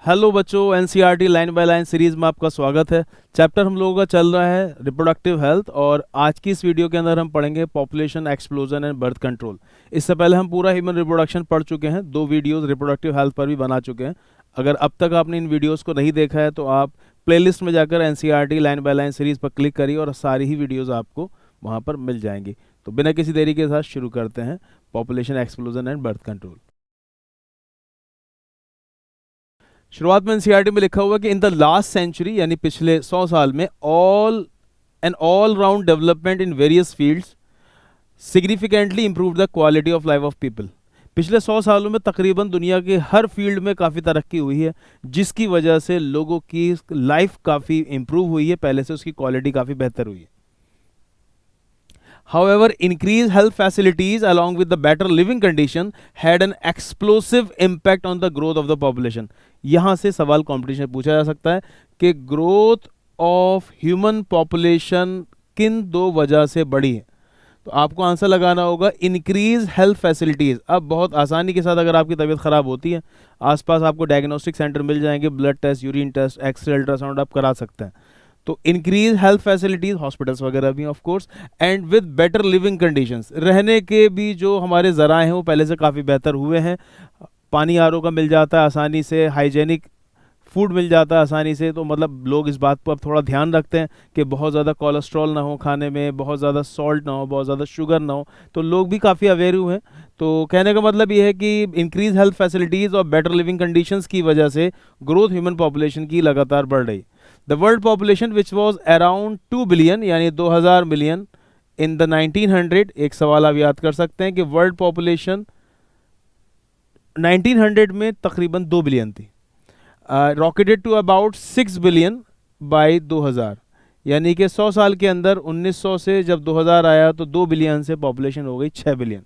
Hello बच्चों, NCERT line by line series में आपका स्वागत है। चैप्टर हम लोगों का चल रहा है रिप्रोडक्टिव हेल्थ और आज की इस वीडियो के अंदर हम पढ़ेंगे population explosion and birth control. इससे पहले हम पूरा ह्यूमन रिप्रोडक्शन पढ़ चुके हैं, 2 वीडियोस रिप्रोडक्टिव हेल्थ पर भी बना चुके हैं। अगर अब तक आपने इन वीडियोज़ को नहीं देखा है तो आप प्लेलिस्ट में जाकर NCERT line by line series पर क्लिक करिए और सारी ही वीडियोज़ आपको वहाँ पर मिल जाएंगी। तो बिना किसी देरी के साथ शुरू करते हैं population explosion and birth control. शुरुआत में एनसीईआरटी में लिखा हुआ कि इन द लास्ट सेंचुरी यानी पिछले 100 साल में all round development in various fields significantly improve the quality of life of people. पिछले 100 सालों में तकरीबन दुनिया के हर फील्ड में काफ़ी तरक्की हुई है, जिसकी वजह से लोगों की लाइफ काफ़ी इंप्रूव हुई है, पहले से उसकी क्वालिटी काफ़ी बेहतर हुई है। However, increased health facilities along with the better living condition had an explosive impact on the growth of the population. यहाँ से सवाल कंपटीशन पूछा जा सकता है कि ग्रोथ ऑफ ह्यूमन पॉपुलेशन किन 2 वजह से बढ़ी है। तो आपको आंसर लगाना होगा इंक्रीज हेल्थ फैसिलिटीज़। अब बहुत आसानी के साथ अगर आपकी तबीयत ख़राब होती है, आसपास आपको डायग्नोस्टिक सेंटर मिल जाएंगे, blood test, urine test, x ray, ultrasound आप करा सकते हैं। तो इंक्रीज हेल्थ फैसिलिटीज, हॉस्पिटल्स वगैरह भी of course, and with better living conditions. रहने के भी जो हमारे ज़राए हैं वो पहले से काफ़ी बेहतर हुए हैं। पानी आरओ का मिल जाता है आसानी से, हाइजेनिक फूड मिल जाता है आसानी से। तो मतलब लोग इस बात पर अब थोड़ा ध्यान रखते हैं कि बहुत ज़्यादा कोलेस्ट्रॉल ना हो खाने में, बहुत ज़्यादा सॉल्ट ना हो, बहुत ज़्यादा शुगर ना हो। तो लोग भी काफ़ी अवेयर हुए हैं। तो कहने का मतलब ये है कि इंक्रीज हेल्थ फैसिलिटीज़ और बेटर लिविंग कंडीशंस की वजह से ग्रोथ ह्यूमन पॉपुलेशन की लगातार बढ़ रही। The world population which was around 2 billion यानी 2000 मिलियन इन द 1900। एक सवाल आप याद कर सकते हैं कि वर्ल्ड पॉपुलेशन 1900 में तकरीबन 2 बिलियन थी, rocketed to about 6 billion by 2000, यानी कि 100 साल के अंदर 1900 से जब 2000 आया तो 2 बिलियन से पॉपुलेशन हो गई 6 billion.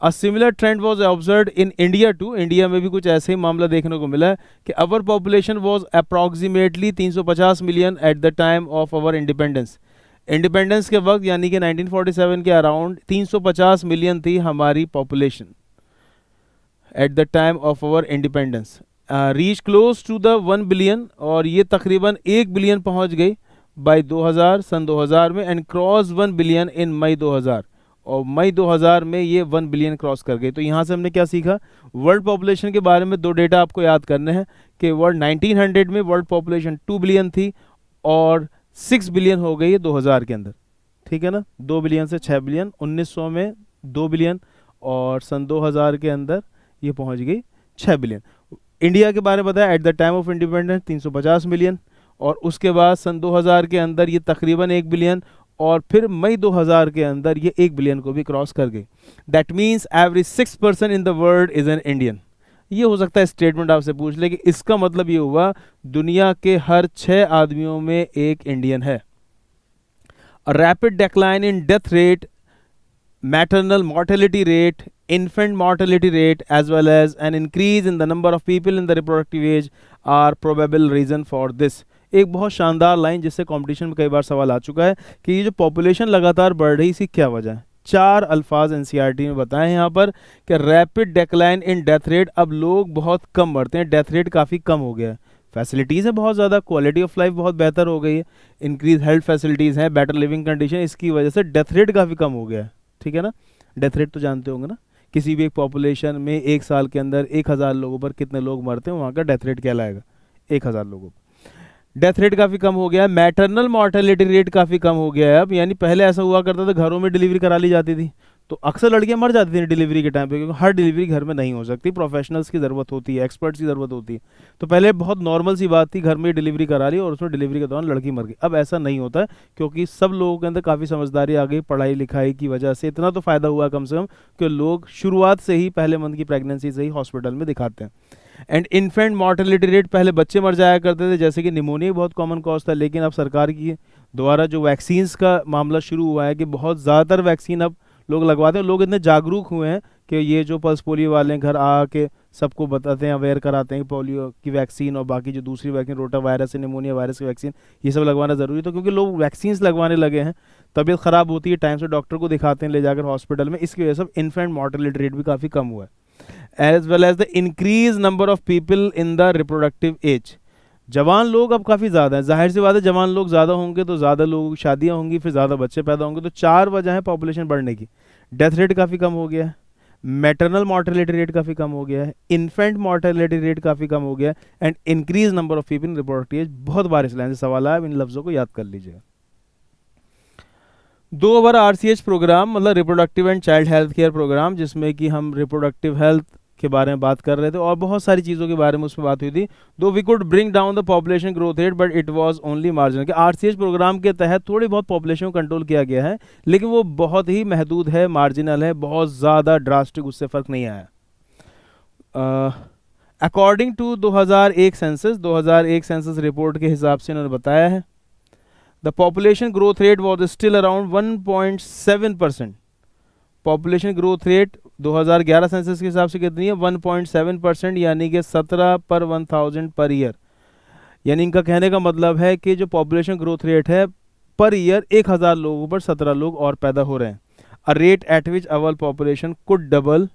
A similar trend was observed in India too. India में भी कुछ ऐसे ही मामला देखने को मिला है कि our population was approximately 350 million at the time of our independence. Independence के वक्त यानी कि 1947 के अराउंड 350 मिलियन थी हमारी population at the time of our independence. Reach close to the 1 billion, और ये तकरीबन 1 बिलियन पहुंच गई बाय 2000, सन 2000 में, एंड क्रॉस 1 बिलियन इन मई 2000, और मई 2000 में ये 1 बिलियन क्रॉस कर गई। तो यहाँ से हमने क्या सीखा? वर्ल्ड पॉपुलेशन के बारे में 2 डेटा आपको याद करने हैं कि वर्ल्ड 1900 में वर्ल्ड पॉपुलेशन 2 बिलियन थी और 6 बिलियन हो गई है 2000 के अंदर, ठीक है ना। 2 बिलियन से 6 बिलियन, 1900 में 2 बिलियन और सन 2000 के अंदर ये पहुँच गई 6 बिलियन। इंडिया के बारे में बताया eight the time of independence 350 million, और उसके बाद सन 2000 के अंदर ये तकरीबन 1 बिलियन, और फिर मई 2000 के अंदर ये 1 बिलियन को भी क्रॉस कर गई। That means every 6 person in the world is an Indian. ये हो सकता है स्टेटमेंट आपसे पूछ ले कि इसका मतलब ये हुआ दुनिया के हर 6 आदमियों में एक इंडियन है। A rapid decline in death rate, maternal mortality rate, infant mortality rate, as well as an increase in the number of people in the reproductive age are probable reason for this। एक बहुत शानदार line जिससे competition में कई बार सवाल आ चुका है कि ये जो पॉपुलेशन लगातार बढ़ रही, इसकी क्या वजह है। 4 अल्फाज एनसीईआरटी में बताए हैं यहाँ पर कि rapid decline in death rate, अब लोग बहुत कम बढ़ते हैं, डेथ रेट काफ़ी कम हो गया है, फैसिलिटीज़ है बहुत ज़्यादा, क्वालिटी ऑफ लाइफ बहुत बेहतर हो गई है, इंक्रीज हेल्थ फैसिलिटीज़ हैं, बेटर लिविंग कंडीशन, इसकी वजह से डेथ रेट काफ़ी कम हो गया है, ठीक है ना। डेथ रेट तो जानते होंगे ना, किसी भी एक पॉपुलेशन में 1 साल के अंदर 1000 लोगों पर कितने लोग मरते हैं, वहाँ का डेथ रेट कहलाएगा 1000 लोगों पर। डेथ रेट काफ़ी कम हो गया है। मैटरनल मॉर्टेलिटी रेट काफ़ी कम हो गया है अब, यानी पहले ऐसा हुआ करता था घरों में डिलीवरी करा ली जाती थी तो अक्सर लड़कियां मर जाती थी डिलीवरी के टाइम पे, क्योंकि हर डिलीवरी घर में नहीं हो सकती, प्रोफेशनल्स की ज़रूरत होती है, एक्सपर्ट्स की ज़रूरत होती है। तो पहले बहुत नॉर्मल सी बात थी, घर में डिलीवरी करा ली और उसमें डिलीवरी के दौरान लड़की मर गई। अब ऐसा नहीं होता है क्योंकि सब लोगों के अंदर काफ़ी समझदारी आ गई, पढ़ाई लिखाई की वजह से। इतना तो फ़ायदा हुआ कम से कम कि लोग शुरुआत से ही पहले मंथ की प्रेगनेंसी से ही हॉस्पिटल में दिखाते हैं। एंड इन्फेंट मॉर्टेलिटी रेट, पहले बच्चे मर जाया करते थे, जैसे कि निमोनिया बहुत कॉमन कॉज था, लेकिन अब सरकार की द्वारा जो वैक्सीन्स का मामला शुरू हुआ है कि बहुत ज़्यादातर वैक्सीन अब लोग लगवाते हैं। लोग इतने जागरूक हुए हैं कि ये जो पल्स पोलियो वाले घर आके सबको बताते हैं, अवेयर कराते हैं कि पोलियो की वैक्सीन और बाकी जो दूसरी vaccine, rota virus, pneumonia virus की वैक्सीन, ये सब लगवाना ज़रूरी था, क्योंकि लोग वैक्सीन्स लगवाने लगे हैं, तबीयत ख़राब होती है, टाइम से डॉक्टर को दिखाते हैं ले जाकर हॉस्पिटल में, इसकी वजह से इन्फेंट मॉर्टेलिटी रेट भी काफ़ी कम हुआ है। As well as the increase number of people in the reproductive age. जवान लोग अब काफ़ी ज़्यादा हैं, जाहिर सी बात है जवान लोग ज़्यादा होंगे तो ज़्यादा लोगों की शादियाँ होंगी, फिर ज़्यादा बच्चे पैदा होंगे, तो 4 वजह है पॉपुलेशन बढ़ने की। डेथ रेट काफ़ी कम हो गया है, मैटरनल मॉर्टेलिटी रेट काफ़ी कम हो गया है, इन्फेंट मॉर्टेलिटी रेट काफ़ी कम हो गया है, and increase number of people in reproductive age. बहुत बार इस लाइन से सवाल आया, इन लफ्ज़ों को याद कर लीजिएगा। 2 ओवर RCH प्रोग्राम मतलब reproductive and child health care programme, जिसमें कि हम रिप्रोडक्टिव हेल्थ के बारे में बात कर रहे थे और बहुत सारी चीज़ों के बारे में उसमें बात हुई थी। Though we could bring down the population growth rate but it was only marginal. कि RCH प्रोग्राम के तहत थोड़ी बहुत पॉपुलेशन को कंट्रोल किया गया है, लेकिन वो बहुत ही महदूद है, मार्जिनल है, बहुत ज़्यादा ड्रास्टिक उससे फ़र्क नहीं आया। अकॉर्डिंग टू 2001 सेंसस रिपोर्ट के हिसाब से इन्होंने बताया है the population growth rate was still around 1.7%। Population growth rate 2011 census के हिसाब से कितनी है? 1.7%, यानी कि 17 पर 1000 पर ईयर। यानी इनका कहने का मतलब है कि जो पॉपुलेशन ग्रोथ रेट है पर ईयर 1000 लोगों पर 17 लोग और पैदा हो रहे हैं। A rate at which our population could double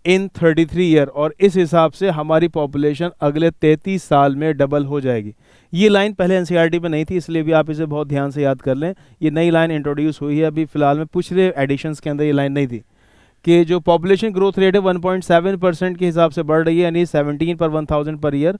in 33 year, और इस हिसाब से हमारी पॉपुलेशन अगले 33 साल में डबल हो जाएगी। ये लाइन पहले एनसीईआरटी पे नहीं थी, इसलिए भी आप इसे बहुत ध्यान से याद कर लें। ये नई लाइन इंट्रोड्यूस हुई है अभी फिलहाल में, पिछले एडिशंस के अंदर ये लाइन नहीं थी कि जो पॉपुलेशन ग्रोथ रेट है 1.7% के हिसाब से बढ़ रही है, यानी 17 पर 1000 पर ईयर।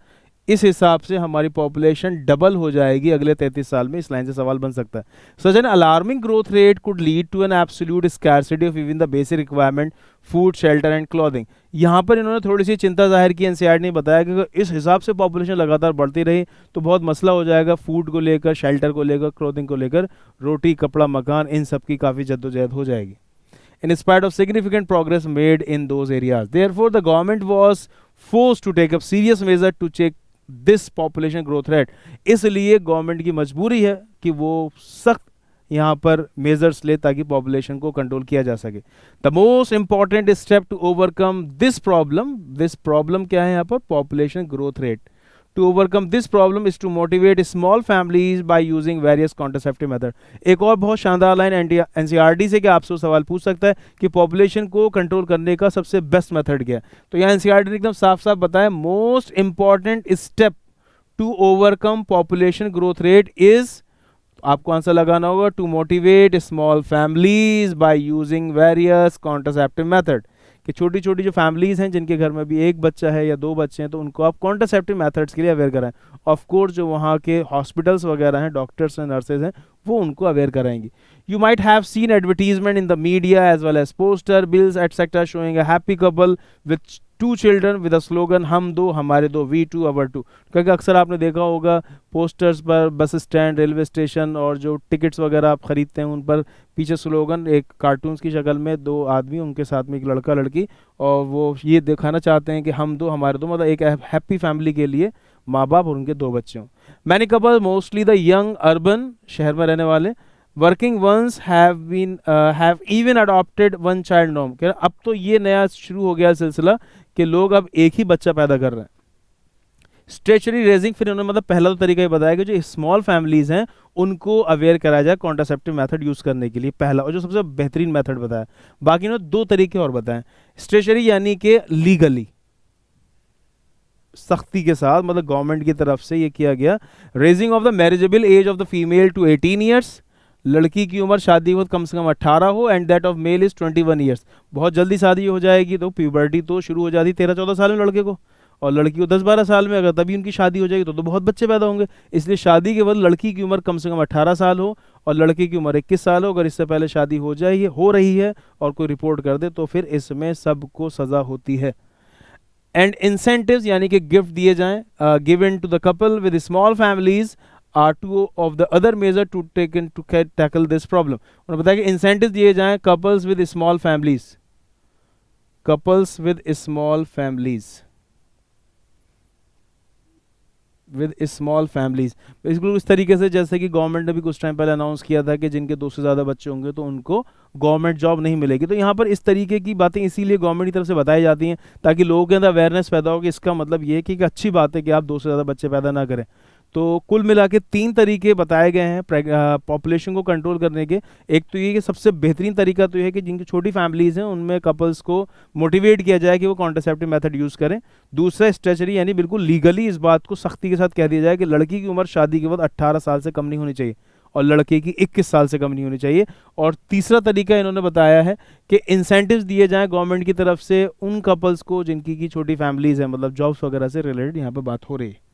इस हिसाब से हमारी पॉपुलेशन डबल हो जाएगी अगले 33 साल में। इस लाइन से सवाल बन सकता है। Such an alarming growth rate could lead to an absolute scarcity of even the basic requirement food, shelter and clothing. यहाँ पर इन्होंने थोड़ी सी चिंता जाहिर की, एनसीईआरटी ने बताया कि अगर इस हिसाब से पॉपुलेशन लगातार बढ़ती रही तो बहुत मसला हो जाएगा फूड को लेकर, शेल्टर को लेकर, क्लॉथिंग को लेकर, रोटी कपड़ा मकान इन सब की काफ़ी जद्दोजहद हो जाएगी। In spite of significant progress made in those areas, therefore the government was forced to take up serious measures to check this population growth rate। इसलिए गवर्नमेंट की मजबूरी है कि वो सख्त यहाँ पर मेजर्स ले ताकि पॉपुलेशन को कंट्रोल किया जा सके। The most important step to overcome this problem क्या है यहाँ पर? Population growth rate. To overcome this problem is to motivate small families by using various contraceptive method। एक और बहुत शानदार लाइन एनसीईआरटी से, कि आपसे सवाल पूछ सकता है कि पॉपुलेशन को कंट्रोल करने का सबसे बेस्ट मेथड क्या है, तो यहाँ एनसीईआरटी ने एकदम साफ साफ बताया most important step to overcome population growth rate is, आपको आंसर लगाना होगा, to motivate small families by using various contraceptive method. कि छोटी छोटी जो फैमिलीज़ हैं जिनके घर में भी एक बच्चा है या 2 बच्चे हैं, तो उनको आप कॉन्ट्रासेप्टिव मेथड्स के लिए अवेयर कराएं। ऑफ कोर्स जो वहाँ के हॉस्पिटल्स वगैरह हैं, डॉक्टर्स हैं, नर्सेज हैं, वो उनको अवेयर कराएंगी। You might have seen advertisement in the media as well as poster, bills etcetera showing a happy couple with 2 children with a slogan हम 2 हमारे 2, वी 2 अवर 2। क्योंकि अक्सर आपने देखा होगा पोस्टर्स पर, बस स्टैंड, रेलवे स्टेशन और जो टिकट्स वगैरह आप खरीदते हैं उन पर पीछे स्लोगन एक कार्टून्स की शक्ल में 2 आदमी, उनके साथ में एक लड़का लड़की, और वो ये दिखाना चाहते हैं कि हम 2 हमारे 2, मतलब एक हैप्पी फैमिली के लिए माँ बाप और उनके 2 बच्चे हों। Many couple mostly the young urban, शहर में रहने वाले, working once have even adopted 1 child norm. अब तो ये नया शुरू हो गया सिलसिला कि लोग अब एक ही बच्चा पैदा कर रहे हैं। स्ट्रेचरी रेजिंग, फिर उन्होंने मतलब पहला तो तरीका ये बताया कि जो स्मॉल फैमिलीज हैं उनको अवेयर कराया जाए कॉन्ट्रासेप्टिव मेथड यूज करने के लिए, पहला और जो सबसे बेहतरीन मेथड बताया। बाकी उन्होंने 2 तरीके और बताए। स्ट्रेचरी यानी कि लीगली, सख्ती के साथ, मतलब गवर्नमेंट की तरफ से ये किया गया। Raising of the marriageable age of the female to 18 years, लड़की की उम्र शादी हो कम से कम 18 हो, and that of male is 21 years. बहुत जल्दी शादी हो जाएगी तो प्यूबर्टी तो शुरू हो जाती 13-14 साल में लड़के को, और लड़की को 10-12 साल में, अगर तभी उनकी शादी हो जाएगी तो बहुत बच्चे पैदा होंगे। इसलिए शादी के बाद लड़की की उम्र कम से कम 18 साल हो और लड़के की उम्र 21 साल हो। अगर इससे पहले शादी हो रही है और कोई रिपोर्ट कर दे तो फिर इसमें सबको सज़ा होती है। एंड इंसेंटिव्स यानी कि गिफ्ट दिए जाएं, given to the couple with small families are 2 of the other measure to tackle this problem। उन्होंने बताया कि इंसेंटिव दिए जाएं couples with small families बिल्कुल इस तरीके से जैसे कि गवर्नमेंट ने भी कुछ टाइम पहले अनाउंस किया था कि जिनके 2 से ज़्यादा बच्चे होंगे तो उनको गवर्नमेंट जॉब नहीं मिलेगी। तो यहाँ पर इस तरीके की बातें इसीलिए गवर्नमेंट की तरफ से बताई जाती हैं ताकि लोगों के अंदर अवेयरनेस पैदा हो कि इसका मतलब ये है कि एक अच्छी बात है कि आप 2 से ज़्यादा बच्चे पैदा ना करें। तो कुल मिला के 3 तरीके बताए गए हैं पॉपुलेशन को कंट्रोल करने के। एक तो ये कि सबसे बेहतरीन तरीका तो ये है कि जिनकी छोटी फैमिलीज हैं उनमें कपल्स को मोटिवेट किया जाए कि वो कॉन्ट्रासेप्टिव मेथड यूज़ करें। दूसरा स्ट्रेचरी, यानी बिल्कुल लीगली इस बात को सख्ती के साथ कह दिया जाए कि लड़की की उम्र शादी के बाद 18 साल से कम नहीं होनी चाहिए और लड़के की 21 साल से कम नहीं होनी चाहिए। और तीसरा तरीका इन्होंने बताया है कि इंसेंटिव्स दिए जाएं गवर्नमेंट की तरफ से उन कपल्स को जिनकी की छोटी फैमिलीज हैं, मतलब जॉब्स वगैरह से रिलेटेड यहाँ पे बात हो रही है।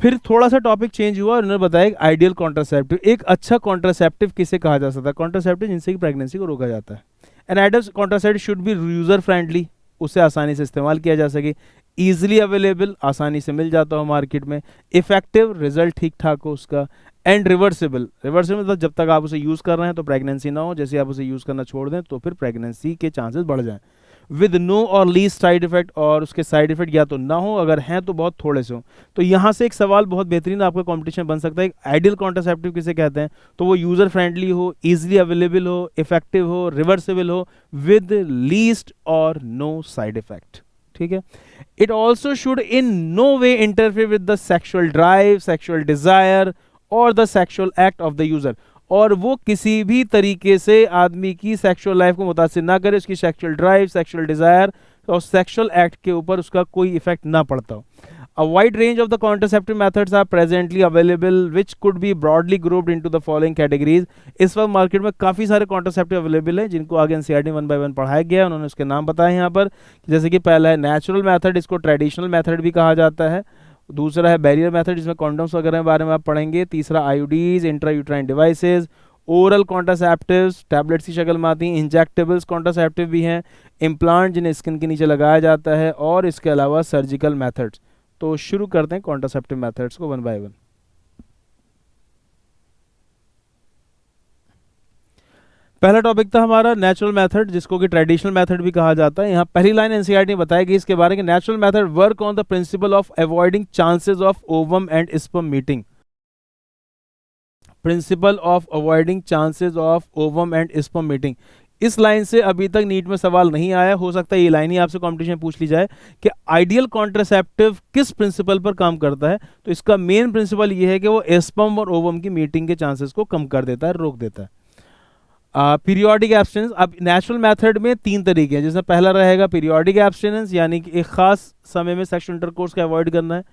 फिर थोड़ा सा टॉपिक चेंज हुआ और उन्होंने बताया आइडियल कॉन्ट्रासेप्टिव, एक अच्छा कॉन्ट्रासेप्टिव किसे कहा जा सकता है? कॉन्ट्रासेप्टिव जिनसे कि प्रेगनेंसी को रोका जाता है। An ideal contraceptive should be user friendly, उसे आसानी से इस्तेमाल किया जा सके, ईजिली अवेलेबल, आसानी से मिल जाता हो मार्केट में, इफेक्टिव, रिजल्ट ठीक ठाक हो उसका, एंड रिवर्सिबल। रिवर्सिबल मतलब जब तक आप उसे यूज़ कर रहे हैं तो प्रेगनेंसी ना हो, जैसे आप उसे यूज़ करना छोड़ दें तो फिर प्रेगनेंसी के चांसेस बढ़ जाएं। विद नो और लीस्ट साइड इफेक्ट, और उसके साइड इफेक्ट या तो ना हो, अगर हैं तो बहुत थोड़े से हो। तो यहाँ से एक सवाल बहुत बेहतरीन आपका कॉम्पिटिशन बन सकता है, आइडियल कॉन्ट्रासेप्टिव किसे कहते हैं? तो वो यूज़र फ्रेंडली हो, ईजिली अवेलेबल हो, इफेक्टिव हो, रिवर्सिबल हो, विद लीस्ट और नो साइड इफेक्ट। ठीक है। It also should in no way interfere with the sexual drive, sexual desire और the sexual act of the user, और वो किसी भी तरीके से आदमी की सेक्सुअल लाइफ को मुतासिर ना करे, उसकी सेक्सुअल ड्राइव, सेक्सुअल डिजायर और सेक्सुअल एक्ट के ऊपर उसका कोई इफेक्ट ना पड़ता हो। A wide range of the contraceptive methods are presently available which could be broadly grouped into the following categories। इस वक्त मार्केट में काफ़ी सारे कॉन्ट्रासेप्टिव अवेलेबल हैं जिनको आगे एनसीईआरटी 1 बाय 1 पढ़ाया गया है, उन्होंने उसके नाम बताए यहाँ पर। जैसे कि पहला है नेचुरल मेथड, इसको ट्रेडिशनल मेथड भी कहा जाता है। दूसरा है बैरियर मेथड, जिसमें कॉन्डोम्स वगैरह के बारे में आप पढ़ेंगे। तीसरा IUDs, intrauterine devices, oral contraceptives, tablets की शक्ल में आती हैं, इंजेक्टेबल्स कॉन्ट्रासेप्टिव भी हैं, इम्प्लांट जिन्हें स्किन के नीचे लगाया जाता है, और इसके अलावा सर्जिकल मेथड्स। तो शुरू करते हैं कॉन्ट्रासेप्टिव मेथड्स को 1 बाय 1। पहला टॉपिक था हमारा नेचुरल मेथड, जिसको कि ट्रेडिशनल मेथड भी कहा जाता है। यहाँ पहली लाइन एनसीईआरटी ने बताया कि इसके बारे में natural method work on the principle of avoiding chances of ovum and sperm meeting. Principle of avoiding chances of ovum and sperm meeting, इस लाइन से अभी तक नीट में सवाल नहीं आया, हो सकता है ये लाइन ही आपसे कॉम्पिटिशन में पूछ ली जाए कि आइडियल कॉन्ट्रासेप्टिव किस प्रिंसिपल पर काम करता है। तो इसका मेन प्रिंसिपल ये है कि वो स्पर्म और ओवम की मीटिंग के चांसेस को कम कर देता है, रोक देता है। पीरियोडिक एब्स्टिनेंस, अब नेचुरल मेथड में 3 तरीके हैं, जिसमें पहला रहेगा पीरियोडिक एब्स्टिनेंस, यानी कि एक खास समय में सेक्सुअल इंटरकोर्स को अवॉइड करना है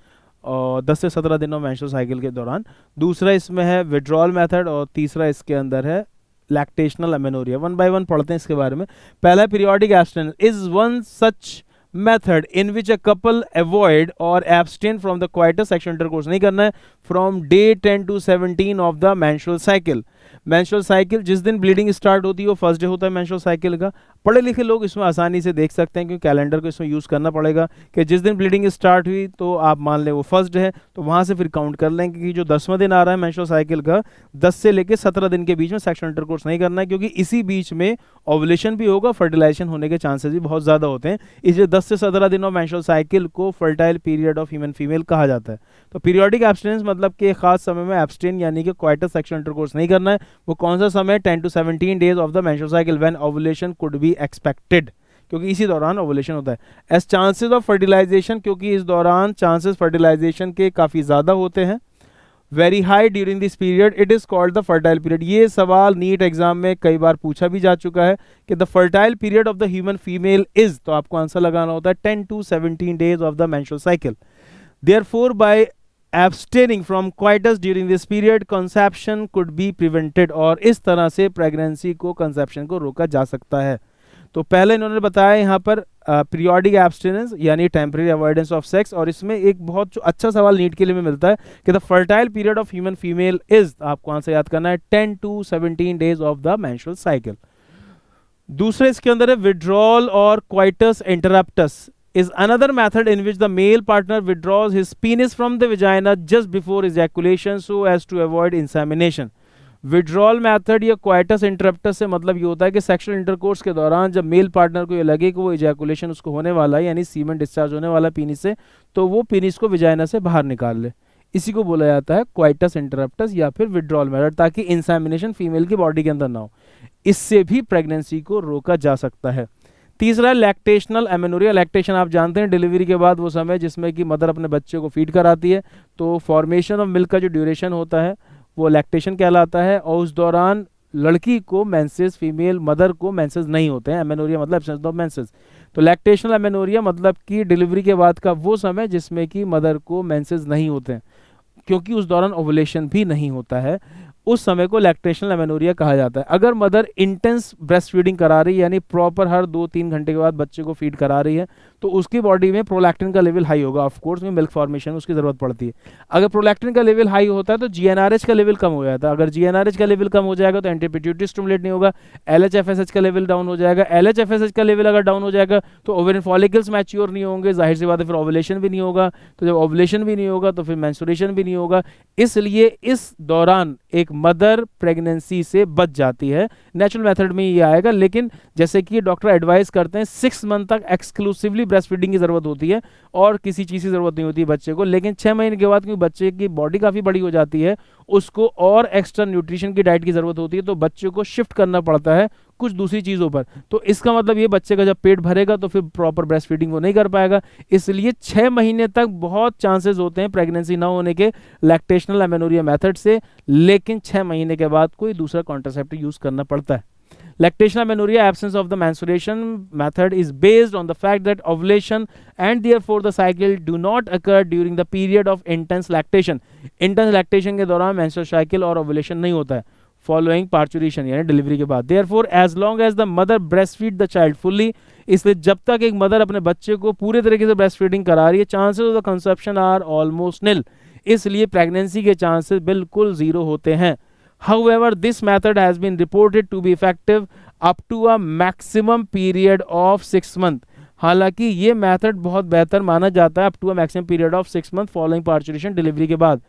और 10 से 17 दिनों मेंस्ट्रुअल साइकिल के दौरान। दूसरा इसमें है विड्रॉल मेथड, और तीसरा इसके अंदर है लैक्टेशनल अमेनोरिया। 1 बाय 1 पढ़ते हैं इसके बारे में। पहला periodic abstinence is one such method in which a couple avoid और abstain from the coitus, sexual intercourse नहीं करना है, from day 10 to 17 of the menstrual cycle. Menstrual cycle जिस दिन ब्लीडिंग स्टार्ट होती है वो फर्स्ट डे होता है मेंस्ट्रुअल साइकिल का। पढ़े लिखे लोग इसमें आसानी से देख सकते हैं क्योंकि कैलेंडर को इसमें यूज़ करना पड़ेगा कि जिस दिन ब्लीडिंग स्टार्ट हुई तो आप मान लें वो फर्स्ट डे है, तो वहाँ से फिर काउंट कर लेंगे कि जो 10वां दिन आ रहा है मेंस्ट्रुअल साइकिल का, 10 से लेकर 17 दिन के बीच में सेक्सुअल इंटरकोर्स नहीं करना है, क्योंकि इसी बीच में ओवुलेशन भी होगा, फर्टिलाइजेशन होने के चांसेस भी बहुत ज़्यादा होते हैं। इसलिए 10 से 17 दिनों मेंस्ट्रुअल साइकिल को fertile period of human female कहा जाता है। तो पीरियोडिक एब्स्टिनेंस मतलब कि खास समय में एब्स्टेन यानी कि क्वाइटस सेक्सुअल इंटरकोर्स नहीं करना है। वो कौन सा समय? 10 to 17 days of the menstrual cycle when ovulation could be expected, क्योंकि इसी दौरान ओवुलेशन होता है। एज चांसेस ऑफ फर्टिलाइजेशन, क्योंकि इस दौरान चांसेस फर्टिलाइजेशन के काफ़ी ज़्यादा होते हैं। Very high during this period, it is called the fertile period. ये सवाल नीट एग्जाम में कई बार पूछा भी जा चुका है कि the fertile period of the human female is, तो आपको आंसर लगाना होता है 10 to 17 days of the menstrual cycle. Therefore by abstaining from coitus during this period conception could be prevented, और इस तरह से प्रेगनेंसी को कंसेप्शन को रोका जा सकता है। तो पहले इन्होंने बताया यहाँ पर पीरियोडिक एब्स्टिनेंस यानी टेम्परेरी अवॉइडेंस ऑफ सेक्स, और इसमें एक बहुत अच्छा सवाल नीट के लिए में मिलता है कि the fertile period of human female is, आपको आंसर याद करना है 10 to 17 days of the menstrual cycle. दूसरे इसके अंदर है विड्रॉल और coitus interruptus is another method in which the male partner withdraws his penis from the vagina just before ejaculation so as to avoid insemination। Withdrawal method या coitus interrupts से मतलब ये होता है कि सेक्सुअल इंटरकोर्स के दौरान जब मेल पार्टनर को ये लगे कि वो इजैकुलेशन उसको होने वाला है, यानी सीमेंट डिस्चार्ज होने वाला पीनिस से, तो वो पीनिस को विजाइना से बाहर निकाल ले। इसी को बोला जाता है क्वाइटस इंटरप्टस या फिर विड्रॉल मेथड, ताकि इंसेमिनेशन फीमेल की बॉडी के अंदर ना हो। इससे भी प्रेगनेंसी को रोका जा सकता है। तीसरा लैक्टेशनल एमेनोरिया। लैक्टेशन आप जानते हैं डिलीवरी के बाद वो समय जिसमें कि मदर अपने बच्चे को फीड कराती है, तो फॉर्मेशन ऑफ मिल्क का जो ड्यूरेशन होता है वो लैक्टेशन कहलाता है, और उस दौरान लड़की को मेंसेस, फीमेल मदर को मेंसेस नहीं होते हैं। एमेनोरिया मतलब एब्सेंस ऑफ मेंसेस। तो लैक्टेशनल एमेनोरिया मतलब कि डिलीवरी के बाद का वो समय जिसमें कि मदर को मेंसेस नहीं होते हैं, क्योंकि उस दौरान ओवुलेशन भी नहीं होता है, उस समय को लैक्टेशनल एमेनोरिया कहा जाता है। अगर मदर इंटेंस ब्रेस्ट फीडिंग करा रही है, यानी प्रॉपर हर 2-3 घंटे के बाद बच्चे को फीड करा रही है, तो उसकी बॉडी में प्रोलैक्टिन का लेवल हाई होगा। ऑफ कोर्स में मिल्क फॉर्मेशन में उसकी जरूरत पड़ती है। अगर प्रोलैक्टिन का लेवल हाई होता है तो जीएनआरएच का लेवल कम हो जाता है। अगर जीएनआरएच का लेवल कम हो जाएगा तो एंटी पिट्यूटरी स्टिमुलेट नहीं होगा, एलएचएफएसएच का लेवल डाउन हो जाएगा। एलएचएफएसएच का लेवल अगर डाउन हो जाएगा तो ओवेरियन फॉलिकल्स मैच्योर नहीं होंगे, जाहिर सी बात है फिर ओवुलेशन भी नहीं होगा। तो जब ओवुलेशन भी नहीं होगा तो फिर मेंस्ट्रुएशन भी नहीं होगा। इसलिए इस दौरान एक मदर प्रेगनेंसी से बच जाती है। नेचुरल मेथड में ये आएगा, लेकिन जैसे कि डॉक्टर एडवाइस करते हैं 6 मंथ तक एक्सक्लूसिवली ब्रेस्ट फीडिंग की जरूरत होती है और किसी चीज़ की जरूरत नहीं होती है बच्चे को। लेकिन 6 महीने के बाद क्योंकि बच्चे की बॉडी काफ़ी बड़ी हो जाती है, उसको और एक्स्ट्रा न्यूट्रिशन की डाइट की जरूरत होती है, तो बच्चे को शिफ्ट करना पड़ता है कुछ दूसरी चीज़ों पर। तो इसका मतलब ये बच्चे का जब पेट भरेगा तो फिर प्रॉपर ब्रेस्ट फीडिंग वो नहीं कर पाएगा। इसलिए 6 महीने तक बहुत चांसेस होते हैं प्रेगनेंसी ना होने के लैक्टेशनल एमेनोरिया मेथड से, लेकिन 6 महीने के बाद कोई दूसरा कॉन्ट्रासेप्टिव यूज करना पड़ता है। Lactational amenorrhea, absence of the menstruation method, is based on the fact that ovulation and therefore the cycle do not occur during the period of intense lactation. Intense lactation के दौरान menstrual cycle और ovulation नहीं होता है following parturition यानी delivery के बाद। Therefore, as long as the mother breastfeed the child fully, इसलिए जब तक एक मदर अपने बच्चे को पूरे तरीके से ब्रेस्ट फीडिंग करा रही है, chances of the conception are almost nil. इसलिए प्रेगनेंसी के चांसेस बिल्कुल जीरो होते हैं। However, this method has been reported to be effective up to a maximum period of 6 months. हालांकि ये मेथड बहुत बेहतर माना जाता है up to a maximum period of 6 months following parturition, delivery के बाद।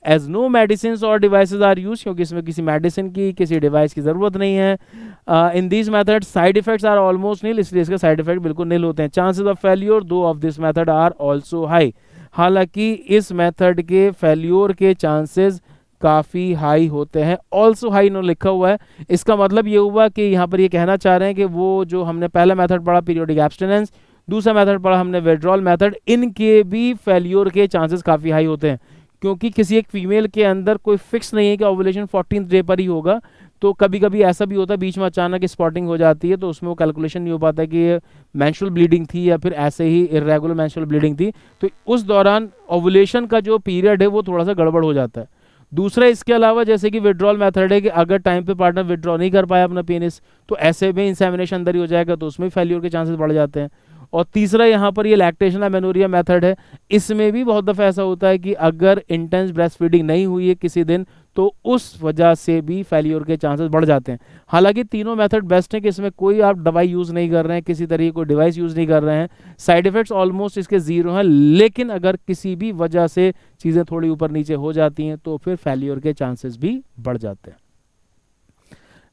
As no medicines or devices are used, क्योंकि इसमें किसी मेडिसिन की किसी डिवाइस की ज़रूरत नहीं है। In this method side effects are almost nil, इसलिए इसके साइड इफेक्ट बिल्कुल नील होते हैं। Chances of failure though of this method are also high, हालांकि इस मेथड के फेल्योर के चांसेस काफ़ी हाई होते हैं। ऑल्सो हाई नो लिखा हुआ है, इसका मतलब ये हुआ कि यहाँ पर ये कहना चाह रहे हैं कि वो जो हमने पहला मेथड पढ़ा पीरियोडिक एब्स्टिनेंस, दूसरा मेथड पढ़ा हमने विड्रॉल मेथड, इनके भी फेल्योर के चांसेस काफ़ी हाई होते हैं, क्योंकि किसी एक फीमेल के अंदर कोई फिक्स नहीं है कि ओवुलेशन 14th डे पर ही होगा। तो कभी कभी ऐसा भी होता है बीच में अचानक स्पॉटिंग हो जाती है, तो उसमें वो कैलकुलेशन नहीं हो पाता कि ये मेंस्ट्रुअल ब्लीडिंग थी या फिर ऐसे ही इरेगुलर मेंस्ट्रुअल ब्लीडिंग थी, तो उस दौरान ओवुलेशन का जो पीरियड है वो थोड़ा सा गड़बड़ हो जाता है। दूसरा इसके अलावा जैसे कि विड्रॉल मेथड है कि अगर टाइम पे पार्टनर विड्रॉ नहीं कर पाया अपना पेनिस, तो ऐसे में इंसेमिनेशन अंदर ही हो जाएगा, तो उसमें फेल्योर के चांसेस बढ़ जाते हैं। और तीसरा यहाँ पर ये लैक्टेशनल एमेनोरिया मेथड है, इसमें भी बहुत दफ़ा ऐसा होता है कि अगर इंटेंस ब्रेस्ट फीडिंग नहीं हुई है किसी दिन, तो उस वजह से भी फेल्योर के चांसेस बढ़ जाते हैं। हालांकि तीनों मेथड बेस्ट हैं कि इसमें कोई आप दवाई यूज़ नहीं कर रहे हैं, किसी तरीके कोई डिवाइस यूज़ नहीं कर रहे हैं, साइड इफ़ेक्ट्स ऑलमोस्ट इसके ज़ीरो हैं, लेकिन अगर किसी भी वजह से चीज़ें थोड़ी ऊपर नीचे हो जाती हैं तो फिर फेल्योर के चांसेस भी बढ़ जाते हैं।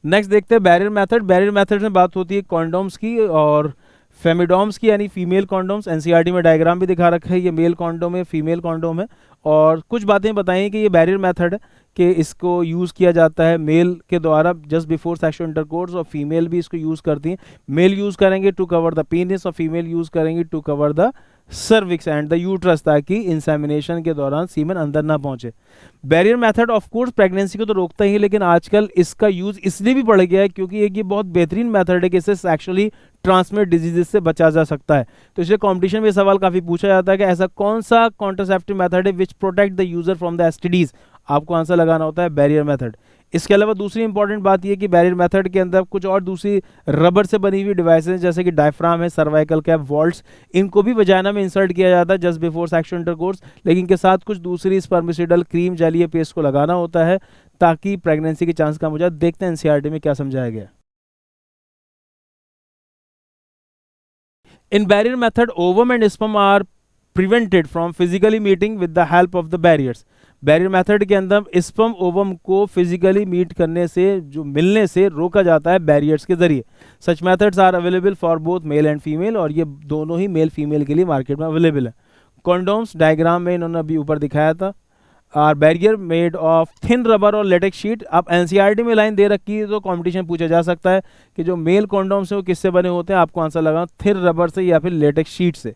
नेक्स्ट देखते हैं बैरियर मेथड। बैरियर मेथड में बात होती है कॉन्डोम्स की और फेमिडोम्स की, यानी फीमेल कॉन्डोम्स। एनसीईआरटी में डायग्राम भी दिखा रखा है, ये मेल कॉन्डोम है, फीमेल कॉन्डोम है, और कुछ बातें बताई कि ये बैरियर मेथड है कि इसको यूज़ किया जाता है मेल के द्वारा जस्ट बिफोर सेक्सुअल इंटरकोर्स, और फीमेल भी इसको यूज़ करती हैं। मेल यूज़ करेंगे टू कवर द पीनिस और फीमेल यूज़ करेंगे to cover the cervix and the uterus, ताकि इंसेमिनेशन के दौरान सीमेन अंदर ना पहुंचे। Barrier method of course pregnancy को तो रोकता ही, लेकिन आजकल इसका यूज़ इसलिए भी बढ़ गया है क्योंकि एक ये बहुत बेहतरीन मेथड है कि इससे एक्चुअली ट्रांसमिट डिजीजेस से बचा जा सकता है। तो इसलिए कॉम्पिटिशन में सवाल काफ़ी पूछा जाता है कि ऐसा कौन सा कॉन्ट्रासेप्टिव मेथड है विच protect the user from the STDs. आपको आंसर लगाना होता है बैरियर मेथड। इसके अलावा दूसरी इंपॉर्टेंट बात यह कि बैरियर मेथड के अंदर कुछ और दूसरी रबर से बनी हुई डिवाइसेस जैसे कि डायफ्राम है, सर्वाइकल कैप, वॉल्ट्स, इनको भी वजाइना में इंसर्ट किया जाता है जस्ट बिफोर सेक्सुअल इंटरकोर्स, लेकिन के साथ कुछ दूसरी स्पर्मिसिडल क्रीम, जेली या पेस्ट को लगाना होता है ताकि प्रेगनेंसी के चांस कम हो जाए। देखते हैं एनसीईआरटी में क्या समझाया गया। In barrier method, ovum and sperm are prevented from physically meeting with the help of the barriers. Barrier method के अंदर स्पर्म ओवम को फिजिकली मीट करने से, जो मिलने से रोका जाता है बैरियर्स के जरिए। Such methods are available for both male and female, और ये दोनों ही मेल फीमेल के लिए मार्केट में अवेलेबल है। कॉन्डोम्स डायग्राम में इन्होंने अभी ऊपर दिखाया था, are barrier made of thin rubber और लेटेक्स शीट। अब एनसीईआरटी में लाइन दे रखी है तो कॉम्पिटिशन पूछा जा सकता है कि जो मेल कॉन्डोम्स है वो किससे बने होते हैं, आपको आंसर लगाना थिन रबर से या फिर लेटेक्स शीट से।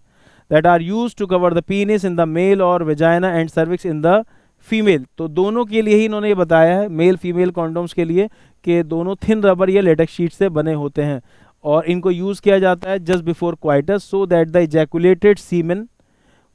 That are use to cover the penis in the male और vagina and cervix in the female. तो दोनों के लिए ही इन्होंने ये बताया है, मेल फीमेल कॉन्डोम्स के लिए, कि दोनों थिन रबर या लेटेक्स शीट से बने होते हैं और इनको यूज किया जाता है just before coitus so that the ejaculated semen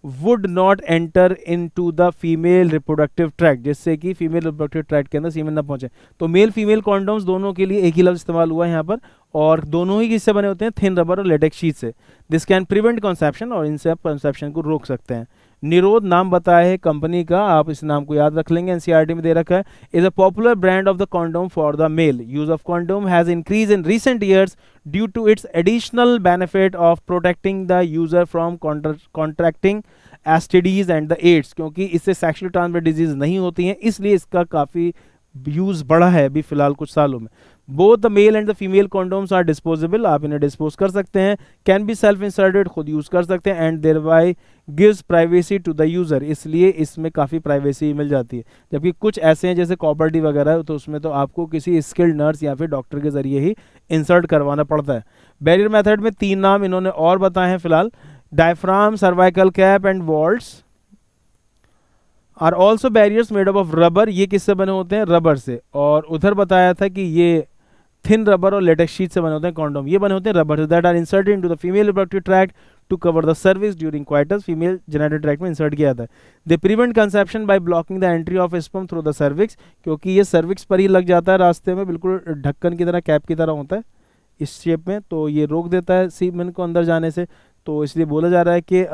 would not enter in to the female reproductive tract, जिससे कि फीमेल रिप्रोडक्टिव ट्रैक्ट के अंदर सीमेन ना पहुंचे। तो मेल फीमेल कॉन्डोम्स दोनों के लिए एक ही लफ्ज इस्तेमाल हुआ है यहाँ पर, और दोनों ही किससे बने होते हैं, थिन रबर और लेटेक्स शीट से। दिस कैन प्रिवेंट कंसेप्शन, और इनसे आप कंसेप्शन को रोक सकते हैं। निरोध नाम बताया है कंपनी का, आप इस नाम को याद रख लेंगे, एनसीईआरटी में दे रखा है। Is a popular brand of the condom for the male. Use of condom has increase in recent years due to its additional benefit of protecting the user from contracting STDs and the AIDS, क्योंकि इससे sexually transmitted disease नहीं होती हैं, इसलिए इसका काफ़ी use बढ़ा है अभी फिलहाल कुछ सालों में। Both the male and the female condoms are disposable, आप इन्हें डिस्पोज कर सकते हैं। कैन बी सेल्फ इंसर्टेड, खुद यूज़ कर सकते हैं। And thereby gives privacy to the user, इसलिए इसमें काफ़ी प्राइवेसी मिल जाती है। जबकि कुछ ऐसे हैं जैसे कॉपर टी वगैरह है, तो उसमें तो आपको किसी स्किल्ड नर्स या फिर डॉक्टर के जरिए ही इंसर्ट करवाना पड़ता है। बैरियर मेथड में 3 नाम इन्होंने और बताए हैं फिलहाल। Diaphragm, cervical cap and vaults are also barriers made up of rubber. ये किससे बने होते हैं, रबर से। और उधर बताया था कि ये थिन रबर और लेटेक्स शीट से बने होते हैं कॉन्डोम, ये बने होते हैं रबर से। That are inserted into the female reproductive tract to cover the cervix during coitus, female genital tract में इंसर्ट किया जाता है। They prevent conception by blocking the entry of sperm through the cervix, क्योंकि ये cervix पर ही लग जाता है रास्ते में, बिल्कुल ढक्कन की तरह, कैप की तरह होता है इस शेप में, तो ये रोक देता है सीमेन को अंदर जाने से। तो इसलिए बोला जा रहा है कि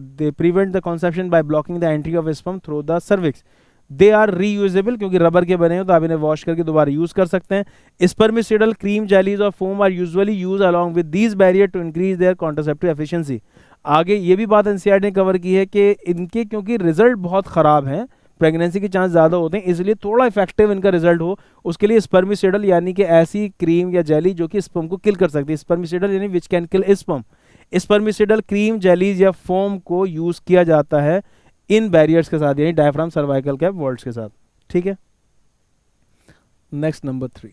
they prevent the conception by blocking the entry of sperm through the cervix. They are reusable, क्योंकि रबर के बने हो तो आप इन्हें वॉश करके दोबारा यूज कर सकते हैं। स्पर्मिसिडल क्रीम, जेलीज और foam are usually use along with these barrier to increase their contraceptive efficiency. आगे ये भी बात एनसीईआरटी ने कवर की है कि इनके क्योंकि रिजल्ट बहुत ख़राब हैं, प्रेगनेंसी के चांस ज़्यादा होते हैं, इसलिए थोड़ा इफेक्टिव इनका रिजल्ट हो उसके लिए स्पर्मिसिडल यानी कि ऐसी क्रीम या जेली जो कि स्पर्म को किल कर सकती है, स्पर्मिसिडल यानी which can kill sperm, spermicidal cream, jellies या फोम को यूज़ किया जाता है इन बैरियर्स के साथ, यानी डायफ्राम, सर्वाइकल कैप, वॉल्ट्स के साथ। ठीक है, next number 3,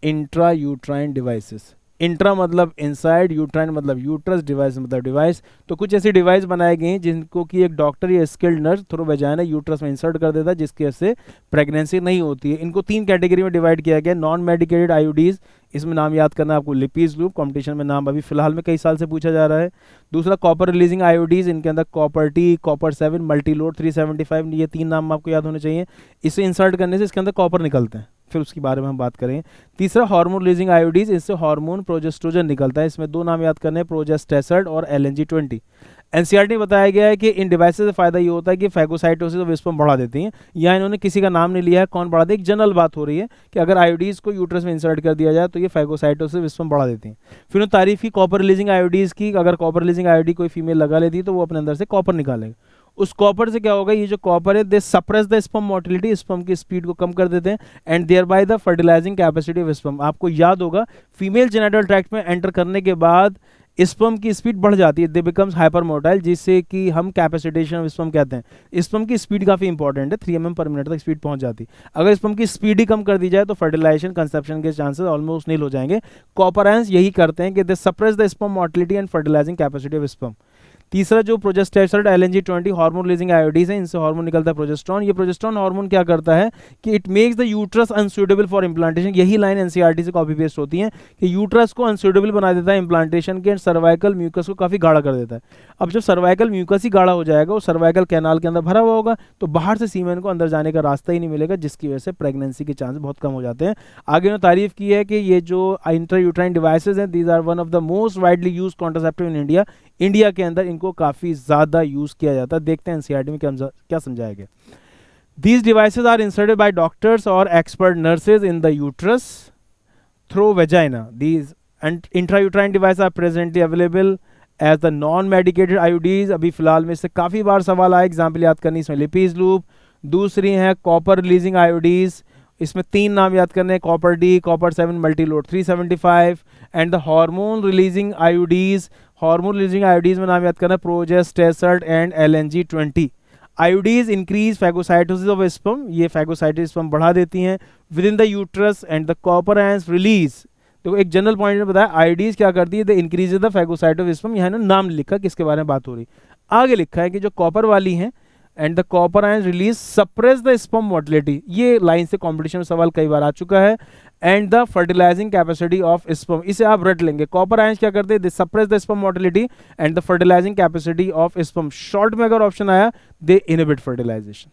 intra uterine devices. Intra मतलब इनसाइड, यूट्राइन मतलब यूट्रस, डिवाइस मतलब डिवाइस। तो कुछ ऐसी डिवाइस बनाए गए हैं जिनको कि एक डॉक्टर या skilled nurse through vagina uterus में इंसर्ट कर देता है, जिसकी वजह से प्रेगनेंसी नहीं होती है। इनको 3 कैटेगरी में डिवाइड किया गया। नॉन मेडिकेटेड आईयूडीज, इसमें नाम याद करना है आपको, लिपीज लूप, कॉम्पिटिशन में नाम अभी फिलहाल में कई साल से पूछा जा रहा है। दूसरा कॉपर रिलीजिंग आईयूडीज, इनके अंदर कॉपर टी, कॉपर 7, मल्टीलोड 375, ये 3 नाम आपको याद होने चाहिए। इसे इंसर्ट करने से इसके अंदर कॉपर निकलते हैं, फिर उसके बारे में हम बात करेंगे। तीसरा हार्मोन रिलीजिंग आयोडीज, इससे हार्मोन प्रोजेस्ट्रोजन निकलता है। इसमें 2 नाम याद करने हैं, प्रोजेस्टेसड और LNG-20। एनसीईआरटी में बताया गया है कि इन डिवाइसेस से फायदा ये होता है कि फैगोसाइटोसिस और स्पर्म बढ़ा देती हैं। यहाँ इन्होंने किसी का नाम नहीं लिया है, कौन बढ़ा दे, एक जनरल बात हो रही है कि अगर आयोडीज को यूट्रस में इंसर्ट कर दिया जाए तो ये फैगोसाइटोसिस, स्पर्म बढ़ा देती हैं। फिर उन्होंने तारीफ की कॉपर रिलीजिंग आयोडीज की, अगर कॉपर रिलीजिंग आयोडी कोई फीमेल लगा लेती है तो वो अपने अंदर से कॉपर निकालेगा। उस कॉपर से क्या होगा, ये जो कॉपर है they suppress the sperm motility, sperm की स्पीड को कम कर देते हैं, and thereby the fertilising capacity of sperm. आपको याद होगा फीमेल जेनिटल ट्रैक्ट में एंटर करने के बाद स्पर्म की स्पीड बढ़ जाती है, दे बिकम्स हाइपर मोटाइल, जिससे कि हम कैपेसिटेशन ऑफ स्पर्म कहते हैं। स्पर्म की स्पीड काफ़ी इंपॉर्टेंट है, 3 mm पर मिनट तक स्पीड पहुंच जाती है। अगर स्पर्म की स्पीड ही कम कर दी जाए तो फर्टिलाइजेशन, कंसेप्शन के चांसेस ऑलमोस्ट नील हो जाएंगे। कॉपर आयंस यही करते हैं कि they suppress the sperm motility and fertilising capacity of sperm. तीसरा जो प्रोजेस्टेसड LNG-20 हार्मोन रिलीजिंग आयोडीज है, इनसे हार्मोन निकलता है प्रोजेस्टेरोन। ये प्रोजेस्टेरोन हार्मोन क्या करता है कि it makes the uterus unsuitable for implantation. यही लाइन एनसीईआरटी से कॉपी पेस्ट होती है कि यूट्रस को अनसूटेबल बना देता है इम्प्लांटेशन के, सर्वाइकल म्यूकस को काफ़ी गाढ़ा कर देता है। अब जब सर्वाइकल म्यूकस ही गाढ़ा हो जाएगा, वो सर्वाइकल कैनाल के अंदर भरा हुआ होगा, तो बाहर से सीमेन को अंदर जाने का रास्ता ही नहीं मिलेगा, जिसकी वजह से प्रेगनेंसी के चांस बहुत कम हो जाते हैं। आगे उन्होंने तारीफ की है कि ये जो इंट्रा यूट्राइन डिवाइसेज हैं, these are one of the most widely use contraceptive in India. India के अंदर इनको काफ़ी ज़्यादा यूज़ किया जाता है। देखते हैं एनसीईआरटी में क्या समझाया गया। These devices are inserted by doctors और expert nurses in the uterus through vagina. These intrauterine device are presently available as the non medicated IUDs. अभी फिलहाल में इससे काफ़ी बार सवाल आया, एग्जाम्पल याद करनी, इसमें लिपीज लूप। दूसरी है कॉपर रिलीजिंग आयोडीज, इसमें 3 नाम याद करने हैं, copper D, copper 7, multiload 375, and the hormone releasing IUDs. Hormone releasing IUDs में नाम याद करना, progestasert and LNG-20। IUDs increase phagocytosis of sperm, ये फैगोसाइटिस स्पर्म बढ़ा देती हैं within the uterus, and the copper ions release. तो एक जनरल पॉइंट में बताया आईओडीज क्या करती है, the increase the phagocyte of sperm, यहाँ नाम लिखा किसके बारे में बात हो रही। आगे लिखा है कि जो कॉपर वाली हैं, and the copper ions release suppress the sperm motility, ये लाइन से कॉम्पिटिशन में सवाल कई बार आ चुका है, and the fertilising capacity of sperm, इसे आप रट लेंगे। कॉपर आयंस क्या करते हैं, they suppress the sperm motility and the fertilising capacity of sperm. Short में अगर ऑप्शन आया, दे इनहिबिट फर्टिलाइजेशन,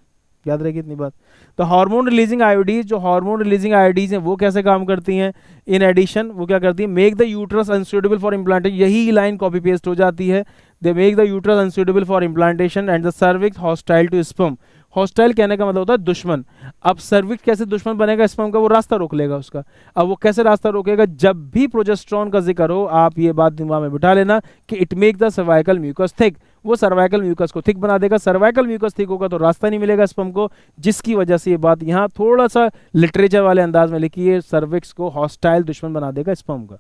याद रहेगी इतनी बात। तो हार्मोन रिलीजिंग आयोडीज, जो हार्मोन रिलीजिंग आयोडीज हैं वो कैसे काम करती हैं, इन एडिशन वो क्या करती है, make the uterus unsuitable for implantation, यही लाइन कॉपी पेस्ट हो जाती है, they make the uterus unsuitable for implantation and the cervix hostile to sperm. Hostile कहने का मतलब होता है दुश्मन। अब सर्विक्स कैसे दुश्मन बनेगा स्पर्म का, वो रास्ता रोक लेगा उसका। अब वो कैसे रास्ता रोकेगा, जब भी प्रोजेस्टेरोन का जिक्र हो, आप ये बात दिमाग में बिठा लेना कि it make the cervical mucus thick, वो सर्वाइकल म्यूकस को थिक बना देगा। सर्वाइकल म्यूकस थिक होगा तो रास्ता नहीं मिलेगा स्पर्म को, जिसकी वजह से ये बात यहाँ थोड़ा सा लिटरेचर वाले अंदाज में लिखी है, सर्विक्स को हॉस्टाइल दुश्मन बना देगा स्पर्म का।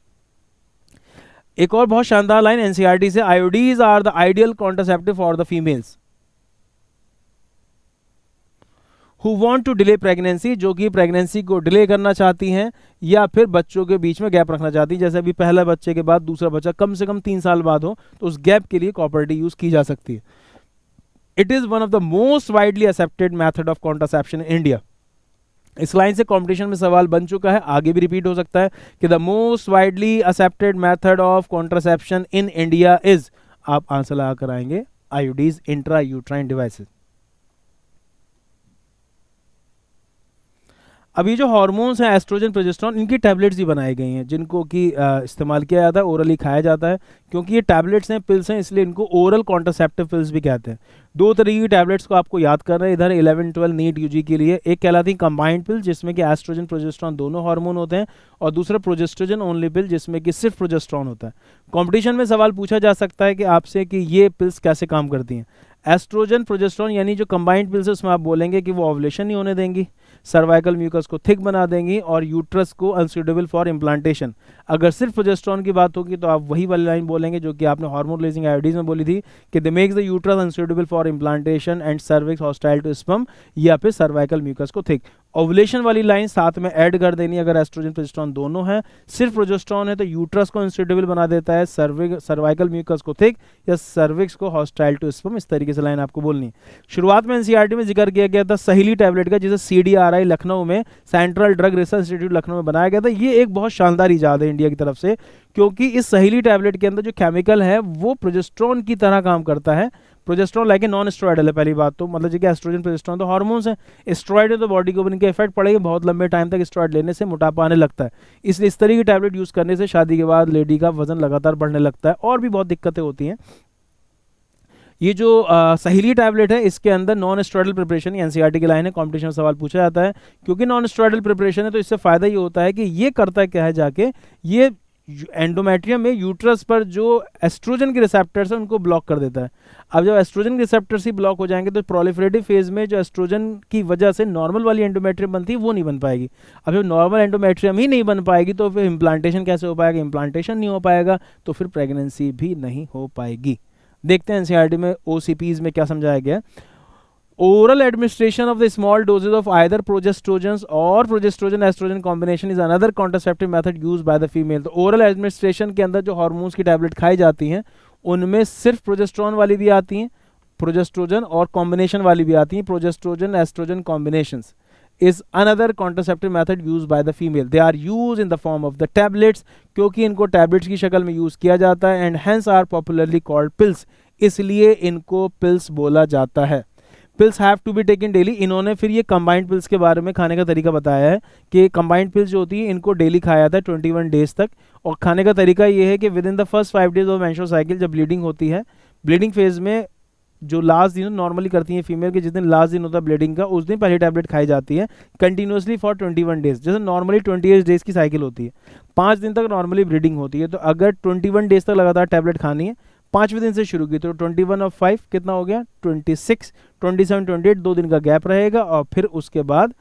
एक और बहुत शानदार लाइन एनसीईआरटी से, IUDs are the ideal contraceptive for the females who want to delay pregnancy, जो कि प्रेगनेंसी को डिले करना चाहती हैं या फिर बच्चों के बीच में गैप रखना चाहती हैं। जैसे अभी पहला बच्चे के बाद दूसरा बच्चा कम से कम 3 साल बाद हो, तो उस गैप के लिए कॉपर टी यूज की जा सकती है। It is one of the most widely accepted method of contraception in India. इस लाइन से कंपटीशन में सवाल बन चुका है, आगे भी रिपीट हो सकता है कि the most widely accepted method of contraception in India is, आप आंसर लगा कर आएंगे, आयोडीज इंट्रा यूट्राइन डिवाइसेस। अब ये जो हार्मोन्स हैं एस्ट्रोजन प्रोजेस्टेरोन, इनकी टैबलेट्स ही बनाई गई हैं जिनको कि इस्तेमाल किया जाता है, ओरली खाया जाता है। क्योंकि ये टैबलेट्स हैं, पिल्स हैं, इसलिए इनको ओरल कॉन्ट्रासेप्टिव पिल्स भी कहते हैं। 2 तरीके की टैबलेट्स को आपको याद करना है इधर 11-12 नीट यूजी के लिए। एक कहलाती है कंबाइंड पिल, जिसमें कि एस्ट्रोजन प्रोजेस्टेरोन दोनों हार्मोन होते हैं, और दूसरा प्रोजेस्ट्रोजन ओनली पिल, जिसमें कि सिर्फ प्रोजेस्टेरोन होता है। कॉम्पिटिशन में सवाल पूछा जा सकता है कि आपसे कि ये पिल्स कैसे काम करती हैं। एस्ट्रोजन प्रोजेस्टेरोन यानी जो कंबाइंड पिल्स है, उसमें आप बोलेंगे कि वो ओवुलेशन नहीं होने देंगी, सर्वाइकल म्यूकस को थिक बना देंगी और यूट्रस को अनसूटेबल फॉर इम्प्लांटेशन। अगर सिर्फ प्रोजेस्टेरोन की बात होगी तो आप वही वाली लाइन बोलेंगे जो कि आपने हार्मोन रिलीजिंग आयोडीज में बोली थी कि they makes the uterus unsuitable for implantation and cervix hostile to sperm, या फिर सर्वाइकल म्यूकस को थिक। ओवुलेशन वाली लाइन साथ में ऐड कर देनी अगर एस्ट्रोजन प्रोजेस्टेरोन दोनों है। सिर्फ प्रोजेस्टेरोन है तो यूट्रस को अनसूटेबल बना देता है, सर्वाइकल म्यूकस को थिक या सर्विक्स को हॉस्टाइल टू स्पर्म, इस तरीके से लाइन आपको बोलनी है। शुरुआत में एनसीईआरटी में जिक्र किया गया था सहेली टैबलेट का, जिसे CDRI लखनऊ में, central drug research institute Lucknow में बनाया गया था। ये एक बहुत शानदार इजाद है इंडिया की तरफ से, क्योंकि इस सहेली टैबलेट के अंदर जो केमिकल है वो प्रोजेस्टेरोन की तरह काम करता है। प्रोजेस्टेरोन लाइक नॉन स्टेरॉइडल है, पहली बात तो, मतलब कि एस्ट्रोजन प्रोजेस्टेरोन तो हार्मोन्स हैं, स्टेरॉइड है तो बॉडी के ऊपर इनके इफेक्ट पड़ेगा, बहुत लंबे टाइम तक स्टेरॉइड लेने से मोटापा आने लगता है। इसलिए इस तरह की टैबलेट यूज करने से शादी के बाद लेडी का वजन लगातार बढ़ने लगता है और भी बहुत दिक्कतें होती हैं। ये जो सहेली टैबलेट है, इसके अंदर नॉन स्टेरॉइडल प्रिपरेशन, एनसीईआरटी की लाइन है, कॉम्पिटिशन में सवाल पूछा जाता है। क्योंकि नॉन स्टेरॉइडल प्रिपरेशन है तो इससे फायदा ये होता है कि ये करता क्या है, जाके ये एंडोमेट्रियम में यूट्रस पर जो एस्ट्रोजन के रिसेप्टर्स हैं उनको ब्लॉक कर देता है। अब जब एस्ट्रोजन के रिसेप्टर्स ही ब्लॉक हो जाएंगे तो प्रोलिफरेटिव फेज में जो एस्ट्रोजन की वजह से नॉर्मल वाली एंडोमेट्रियम बनती है वो नहीं बन पाएगी। अब जब नॉर्मल एंडोमेट्रियम ही नहीं बन पाएगी तो फिर इम्प्लांटेशन कैसे हो पाएगा, इम्प्लांटेशन नहीं हो पाएगा तो फिर प्रेगनेंसी भी नहीं हो पाएगी। देखते हैं एनसीईआरटी में OCPs में क्या समझाया गया। Oral administration of the small doses of either progestins or progesterone estrogen combination is another contraceptive method used by the female। तो oral administration के अंदर जो हार्मोन्स की टैबलेट खाई जाती हैं उनमें सिर्फ प्रोजेस्टेरोन वाली भी आती हैं, प्रोजेस्ट्रोजन और कॉम्बिनेशन वाली भी आती हैं। Progestogen estrogen combinations is another contraceptive method used by the female। They are used in the form of the tablets, क्योंकि इनको टैबलेट्स की शक्ल में यूज किया जाता है, and hence are popularly called pills, इसलिए इनको पिल्स बोला जाता है। Pills have to be taken daily. इन्होंने फिर ये कंबाइंड पिल्स के बारे में खाने का तरीका बताया है कि कंबाइंड पिल्स जो होती है इनको डेली खाया जाता है 21 डेज तक, और खाने का तरीका ये है कि with in the first 5 days of menstrual cycle, जब ब्लीडिंग होती है, ब्लीडिंग फेज में जो लास्ट दिन नॉर्मली करती है फीमेल के, जिस दिन लास्ट दिन होता है ब्लीडिंग का, उस दिन पहली टैबलेट खाई जाती है कंटिन्यूसली फॉर 21 डेज। जैसे नॉर्मली 28 डेज की साइकिल होती है, 5 दिन तक नॉर्मली ब्लीडिंग होती है, तो अगर 21 डेज तक लगातार टैबलेट खानी है, 5वें दिन से शुरू की तो 21 और 5 कितना हो गया 26, 27, 28, 2 दिन का गैप रहेगा, और फिर उसके बाद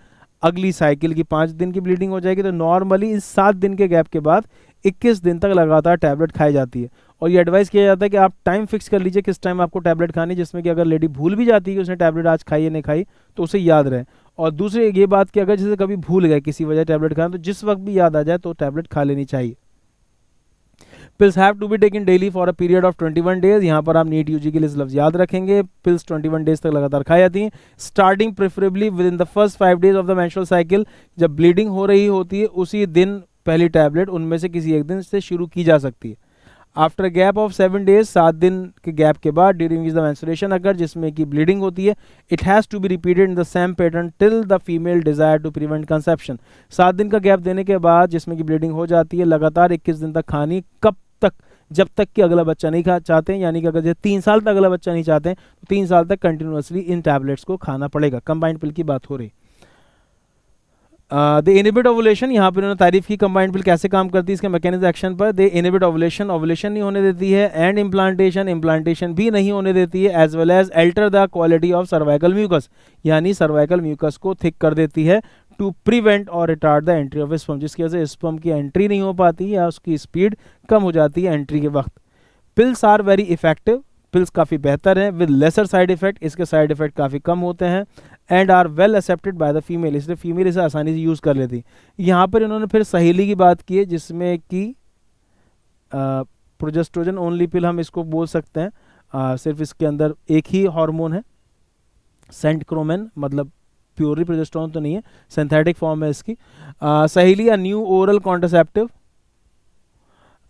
अगली साइकिल की 5 दिन की ब्लीडिंग हो जाएगी। तो नॉर्मली इस 7 दिन के गैप के बाद 21 दिन तक लगातार टैबलेट खाई जाती है। और ये एडवाइस किया जाता है कि आप टाइम फिक्स कर लीजिए किस टाइम आपको टैबलेट खानी, जिसमें कि अगर लेडी भूल भी जाती है कि उसने टैबलेट आज खाई या नहीं खाई तो उसे याद रहे। और दूसरी ये बात कि अगर जैसे कभी भूल गए किसी वजह टैबलेट खाना, तो जिस वक्त भी याद आ जाए तो टैबलेट खा लेनी चाहिए। Pills have to be taken daily for a period of 21 days. यहाँ पर आप नीट यूजी के लिए इस लफ्ज़ याद रखेंगे। पिल्स 21 डेज तक लगातार खाई जाती हैं, starting preferably with in the first 5 days of the menstrual cycle. जब ब्लीडिंग हो रही होती है उसी दिन पहली टैबलेट उनमें से किसी एक दिन से शुरू की जा सकती है। आफ्टर गैप ऑफ 7 डेज, 7 दिन के गैप के बाद, ड्यूरिंग इज द मेंस्ट्रुएशन अगर जिसमें कि ब्लीडिंग होती है, it has to be repeated in the same pattern till the female desire to prevent conception. 7 दिन का गैप देने के बाद जिसमें कि ब्लीडिंग हो जाती है, लगातार 21 दिन तक खानी। कब तक? जब तक कि अगला बच्चा नहीं चाहते हैं, यानी कि अगर जैसे 3 साल तक अगला बच्चा नहीं चाहते हैं तो 3 साल तक कंटिन्यूसली इन टैबलेट्स को खाना पड़ेगा। कंबाइंड पिल की बात हो रही। दे इनहिबिट ओवुलेशन, यहाँ पर उन्होंने तारीफ की कंबाइंड पिल कैसे काम करती है इसके मैकेनिज्म एक्शन पर। दे इनहिबिट ओवुलेशन, ओवुलेशन नहीं होने देती है, एंड इम्प्लांटेशन, इम्प्लांटेशन भी नहीं होने देती है, as well as alter the quality of cervical mucus, यानी सर्वाइकल म्यूकस को थिक कर देती है, टू प्रिवेंट और retard the entry of sperm, जिसकी वजह से स्पर्म की एंट्री नहीं हो पाती या उसकी स्पीड कम हो जाती है एंट्री के वक्त। Pills are very effective, pills काफ़ी बेहतर हैं, विद लेसर साइड इफेक्ट, इसके साइड इफेक्ट काफ़ी कम होते हैं, and are well accepted by the female, इसलिए फीमेल इसे आसानी से यूज़ कर लेती। यहाँ पर इन्होंने फिर सहेली की बात की है जिसमें कि प्रोजेस्ट्रोजन ओनली पिल हम इसको बोल सकते हैं। सिर्फ इसके अंदर एक ही हार्मोन है, सेंटक्रोमेन, मतलब प्योरली प्रोजेस्टेरोन तो नहीं है, सिंथेटिक फॉर्म है इसकी। सहेली a new oral contraceptive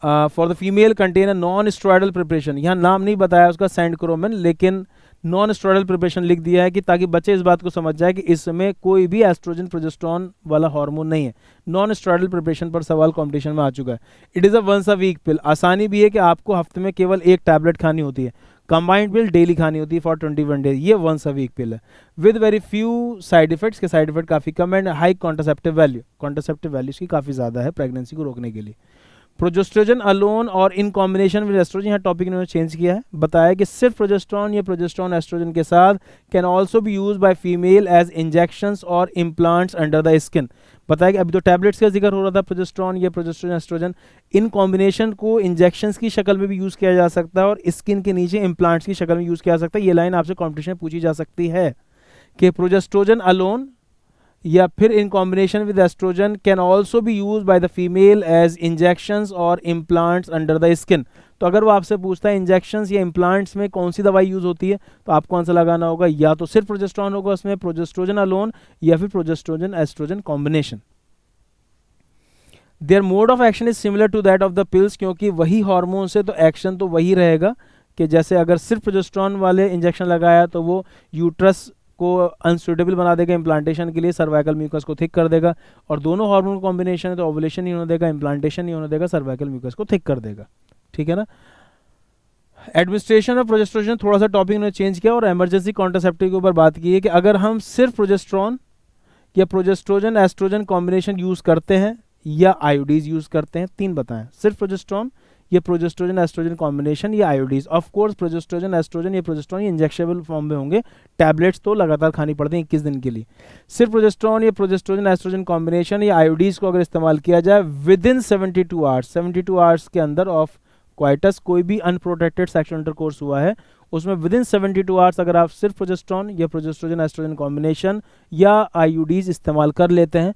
for the female contain a non steroidal preparation, यहाँ नाम नहीं बताया उसका सेंटक्रोमेन, लेकिन नॉन स्टेरॉयडल प्रिपरेशन लिख दिया है कि ताकि बच्चे इस बात को समझ जाए कि इसमें कोई भी एस्ट्रोजन प्रोजेस्टेरोन वाला हार्मोन नहीं है। नॉन स्टेरॉयडल प्रिपरेशन पर सवाल कंपटीशन में आ चुका है। It is a once a week pill, आसानी भी है कि आपको हफ्ते में केवल एक टैबलेट खानी होती है। कंबाइंड पिल डेली खानी होती है फॉर 21 डेज, ये वंस अ वीक पिल है, with very few side effects, के साइड इफेक्ट काफ़ी कम, and high contraceptive value, contraceptive value इसकी काफ़ी ज़्यादा है प्रेगनेंसी को रोकने के लिए। प्रोजेस्ट्रोजन अलोन और इन कॉम्बिनेशन विद एस्ट्रोजन, यहाँ टॉपिक इन्होंने चेंज किया है, बताया कि सिर्फ प्रोजेस्ट्रॉन या प्रोजेस्ट्रॉन एस्ट्रोजन के साथ can also be use by female as injections और इम्प्लांट्स अंडर द स्किन। बताया कि अभी तो टैबलेट्स का जिक्र हो रहा था, प्रोजेस्ट्रॉन या प्रोजेस्ट्रोजन एस्ट्रोजन, इन कॉम्बिनेशन को इंजेक्शंस की शक्ल में भी यूज़ किया जा सकता है और स्किन के नीचे इम्प्लांट्स की शक्ल में यूज़ किया जा सकता है। ये लाइन आपसे कॉम्पिटिशन पूछी जा सकती है कि प्रोजेस्ट्रोजन अलोन या फिर in combination with estrogen can also be use by the female as injections और इम्प्लांट्स अंडर द स्किन। तो अगर वो आपसे पूछता है इंजेक्शंस या इम्प्लांट्स में कौन सी दवाई यूज होती है, तो आपको आंसर लगाना होगा या तो सिर्फ प्रोजेस्ट्रॉन होगा उसमें, प्रोजेस्ट्रोजन अलोन, या फिर progestogen oestrogen combination. Their mode of action is similar to that of the pills, क्योंकि वही हार्मोन से तो एक्शन तो वही रहेगा कि जैसे अगर सिर्फ प्रोजेस्ट्रॉन वाले इंजेक्शन लगाया तो वो यूट्रस को अनसुटेबल बना देगा इम्प्लांटेशन के लिए, सर्वाइकल म्यूकस को थिक कर देगा, और दोनों हार्मोन कॉम्बिनेशन है तो ओवुलेशन नहीं होने देगा, इम्प्लांटेशन नहीं होने देगा, सर्वाइकल म्यूकस को थिक कर देगा। ठीक है ना। एडमिनिस्ट्रेशन ऑफ प्रोजेस्ट्रोजन थोड़ा सा टॉपिक ने चेंज किया और इमरजेंसी कॉन्ट्रासेप्टिव के ऊपर बात की है कि अगर हम सिर्फ प्रोजेस्ट्रॉन या प्रोजेस्ट्रोजन एस्ट्रोजन कॉम्बिनेशन यूज करते हैं या आयोडीज यूज करते हैं, 3 बताएं, सिर्फ प्रोजेस्ट्रॉन, ये प्रोजेस्ट्रोजन एस्ट्रोजन कॉम्बिनेशन या आयोडीज। ऑफ कोर्स प्रोजेस्ट्रोजन एस्ट्रोजन, ये प्रोजेस्ट्रॉन ये इंजेक्शेबल फॉर्म में होंगे, टैबलेट्स तो लगातार खानी पड़ती हैं 21 दिन के लिए। सिर्फ प्रोजेस्ट्रॉन या प्रोजेस्ट्रोजन एस्ट्रोजन कॉम्बिनेशन या आयोडीज को अगर इस्तेमाल किया जाए विद इन 72 आवर्स, 72 आवर्स के अंदर ऑफ क्वाइटस, कोई भी अनप्रोटेक्टेड सेक्सुअल इंटरकोर्स हुआ है उसमें विद इन 72 आवर्स अगर आप सिर्फ प्रोजेस्ट्रॉन या प्रोजेस्ट्रोजन एस्ट्रोजन कॉम्बिनेशन या आयोडीज इस्तेमाल कर लेते हैं,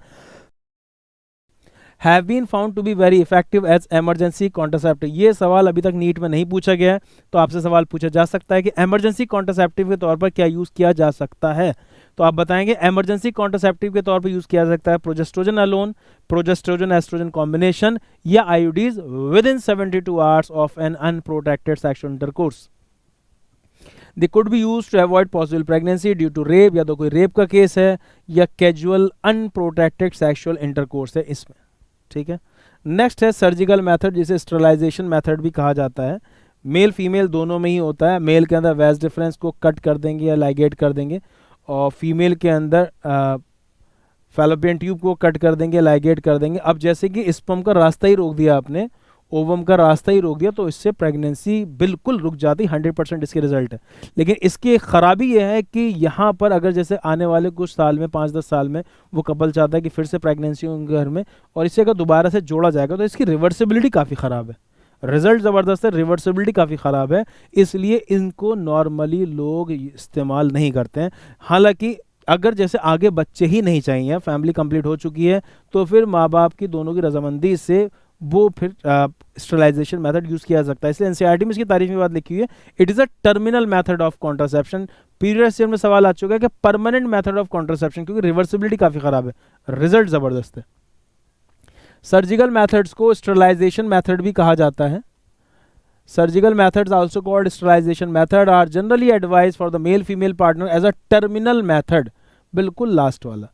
have been found to be very effective as emergency contraceptive. ये सवाल अभी तक नीट में नहीं पूछा गया है, तो आपसे सवाल पूछा जा सकता है कि एमरजेंसी कॉन्ट्रासेप्टिव के तौर पर क्या यूज़ किया जा सकता है, तो आप बताएंगे एमरजेंसी कॉन्ट्रासेप्टिव के तौर पर यूज़ किया जा सकता है progestogen alone, progestogen oestrogen combination या IUDs within 72 hours of an unprotected sexual intercourse. They could be use to avoid possible pregnancy due to rape, या तो कोई रेप का केस है या कैजुअल अनप्रोटेक्टेड सेक्सुअल इंटरकोर्स है इसमें। ठीक है। नेक्स्ट है सर्जिकल मेथड, जिसे स्टरलाइजेशन मेथड भी कहा जाता है, मेल फीमेल दोनों में ही होता है। मेल के अंदर वैज डिफरेंस को कट कर देंगे या लाइगेट कर देंगे, और फीमेल के अंदर फैलोपियन ट्यूब को कट कर देंगे, लाइगेट कर देंगे। अब जैसे कि स्पर्म का रास्ता ही रोक दिया आपने, ओवम का रास्ता ही रोक दिया, तो इससे प्रेगनेंसी बिल्कुल रुक जाती, 100% इसके रिजल्ट है। लेकिन इसकी एक खराबी यह है कि यहाँ पर अगर जैसे आने वाले कुछ साल में 5-10 साल में वो कपल चाहता है कि फिर से प्रेगनेंसी हो उनके घर में और इसे अगर दोबारा से जोड़ा जाएगा तो इसकी रिवर्सिबिलिटी काफ़ी ख़राब है। रिजल्ट ज़बरदस्त है, रिवर्सिबिलिटी काफ़ी ख़राब है, इसलिए इनको नॉर्मली लोग इस्तेमाल नहीं करते हैं। हालांकि अगर जैसे आगे बच्चे ही नहीं चाहिए, फैमिली कंप्लीट हो चुकी है, तो फिर माँ बाप की दोनों की रजामंदी से वो फिर स्टरलाइजेशन मेथड यूज़ किया जा सकता है। इसलिए एनसीईआरटी में इसकी तारीफ में बात लिखी हुई है, it is a terminal method of contraception. Previous year में सवाल आ चुका है कि परमानेंट मेथड ऑफ कॉन्ट्रासेप्शन, क्योंकि रिवर्सिबिलिटी काफ़ी ख़राब है, रिजल्ट ज़बरदस्त है। सर्जिकल मेथड्स को स्टरलाइजेशन मेथड भी कहा जाता है। Surgical methods also called sterilization method are generally advise for the male female partner as a terminal method, बिल्कुल लास्ट वाला,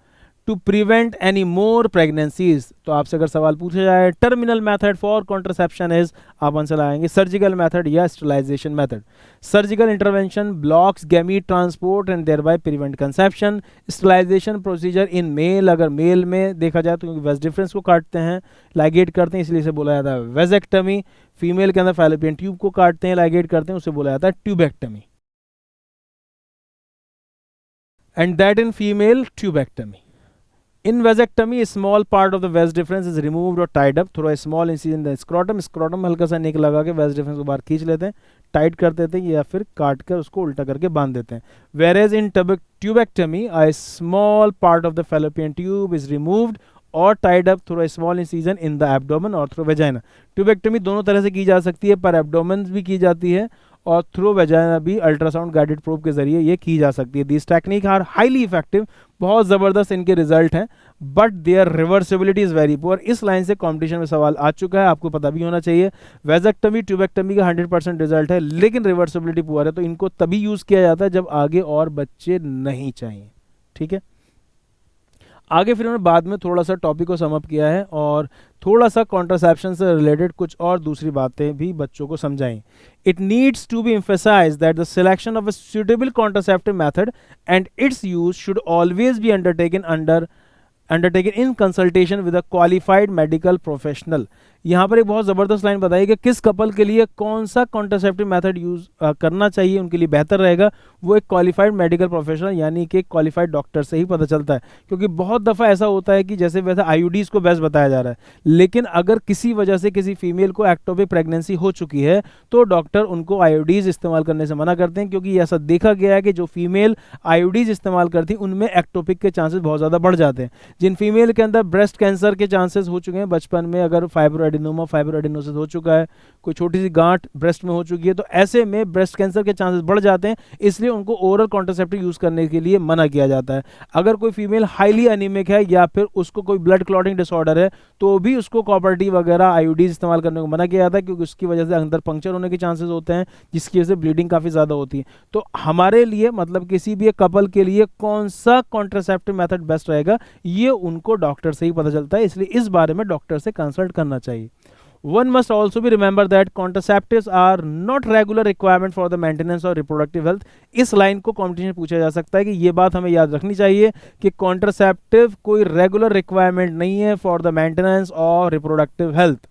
to prevent any more pregnancies. तो आपसे अगर सवाल पूछा जाए terminal method for contraception is, आप आंसर लगाएंगे सर्जिकल मेथड या sterilization method. Surgical intervention blocks gamete transport and thereby prevent conception. Sterilization procedure in male, अगर मेल में देखा जाए तो क्योंकि वेज डिफरेंस को काटते हैं, लाइगेट करते हैं, इसलिए इसे बोला जाता है वेजेक्टमी। फीमेल के अंदर फैलोपियन ट्यूब को काटते हैं, लाइगेट करते हैं, उसे बोला जाता है tubectomy. And that in female tubectomy. In vasectomy, a small part of the vas deferens is removed or tied up through a small incision in the scrotum. Scrotum में हल्का सा निक लगा के vas deferens को बाहर खींच लेते हैं, टाइट कर देते हैं या फिर काट कर उसको उल्टा करके बांध देते हैं। Whereas in tubectomy, a small part of the fallopian tube is removed or tied up through a small incision in the abdomen or through vagina. Tubectomy दोनों तरह से की जा सकती है, पर एब्डोमेन भी की जाती है और थ्रू वेजाइना भी अल्ट्रासाउंड गाइडेड प्रोब के जरिए ये की जा सकती है। This technique are highly effective, बहुत ज़बरदस्त इनके रिजल्ट हैं, but their reversibility is very poor. इस लाइन से कंपटीशन में सवाल आ चुका है, आपको पता भी होना चाहिए। वेजेक्टमी ट्यूबेक्टमी का 100% रिजल्ट है, लेकिन रिवर्सिबिलिटी पुअर है, तो इनको तभी यूज़ किया जाता है जब आगे और बच्चे नहीं चाहिए। ठीक है, आगे फिर उन्होंने बाद में थोड़ा सा टॉपिक को समअप किया है और थोड़ा सा कॉन्ट्रासेप्शन से रिलेटेड कुछ और दूसरी बातें भी बच्चों को समझाएं। It needs to be emphasized that the selection of a suitable contraceptive method and its use should always be undertaken in consultation with a qualified medical professional. यहाँ पर एक बहुत ज़बरदस्त लाइन बताई कि किस कपल के लिए कौन सा कॉन्ट्रासेप्टिव मेथड यूज़ करना चाहिए, उनके लिए बेहतर रहेगा, वो एक क्वालिफाइड मेडिकल प्रोफेशनल यानी कि क्वालिफाइड डॉक्टर से ही पता चलता है। क्योंकि बहुत दफ़ा ऐसा होता है कि जैसे वैसे आईयूडीज़ को बेस्ट बताया जा रहा है, लेकिन अगर किसी वजह से किसी फीमेल को एक्टोपिक प्रेगनेंसी हो चुकी है तो डॉक्टर उनको आईयूडीज़ इस्तेमाल करने से मना करते हैं, क्योंकि ऐसा देखा गया है कि जो फीमेल आईयूडीज़ इस्तेमाल करती उनमें एक्टोपिक के चांसेस बहुत ज़्यादा बढ़ जाते हैं। जिन फीमेल के अंदर ब्रेस्ट कैंसर के चांसेस हो चुके हैं बचपन में, अगर फाइब्रोएडिनोसिस हो चुका है, कोई छोटी सी गांठ ब्रेस्ट में हो चुकी है, तो ऐसे में ब्रेस्ट कैंसर के चांसेस बढ़ जाते हैं, इसलिए उनको ओरल कॉन्ट्रासेप्टिव यूज़ करने के लिए मना किया जाता है। अगर कोई फीमेल हाईली एनीमिक है या फिर उसको कोई ब्लड क्लॉटिंग डिसऑर्डर है तो भी उसको कॉपर टी वगैरह आईयूडीज इस्तेमाल करने को मना किया जाता है, क्योंकि उसकी वजह से अंदर पंक्चर होने के चांसेस होते हैं, जिसकी वजह से ब्लीडिंग काफ़ी ज़्यादा होती है। तो हमारे लिए मतलब किसी भी एक कपल के लिए कौन सा कॉन्ट्रासेप्टिव मेथड बेस्ट रहेगा ये उनको डॉक्टर से ही पता चलता है, इसलिए इस बारे में डॉक्टर से कंसल्ट करना चाहिए। One must also be remember that contraceptives are not regular requirement for the maintenance of reproductive health। इस लाइन को कॉम्पिटिशन पूछा जा सकता है कि ये बात हमें याद रखनी चाहिए कि कॉन्ट्रासेप्टिव कोई रेगुलर रिक्वायरमेंट नहीं है for the maintenance of reproductive health.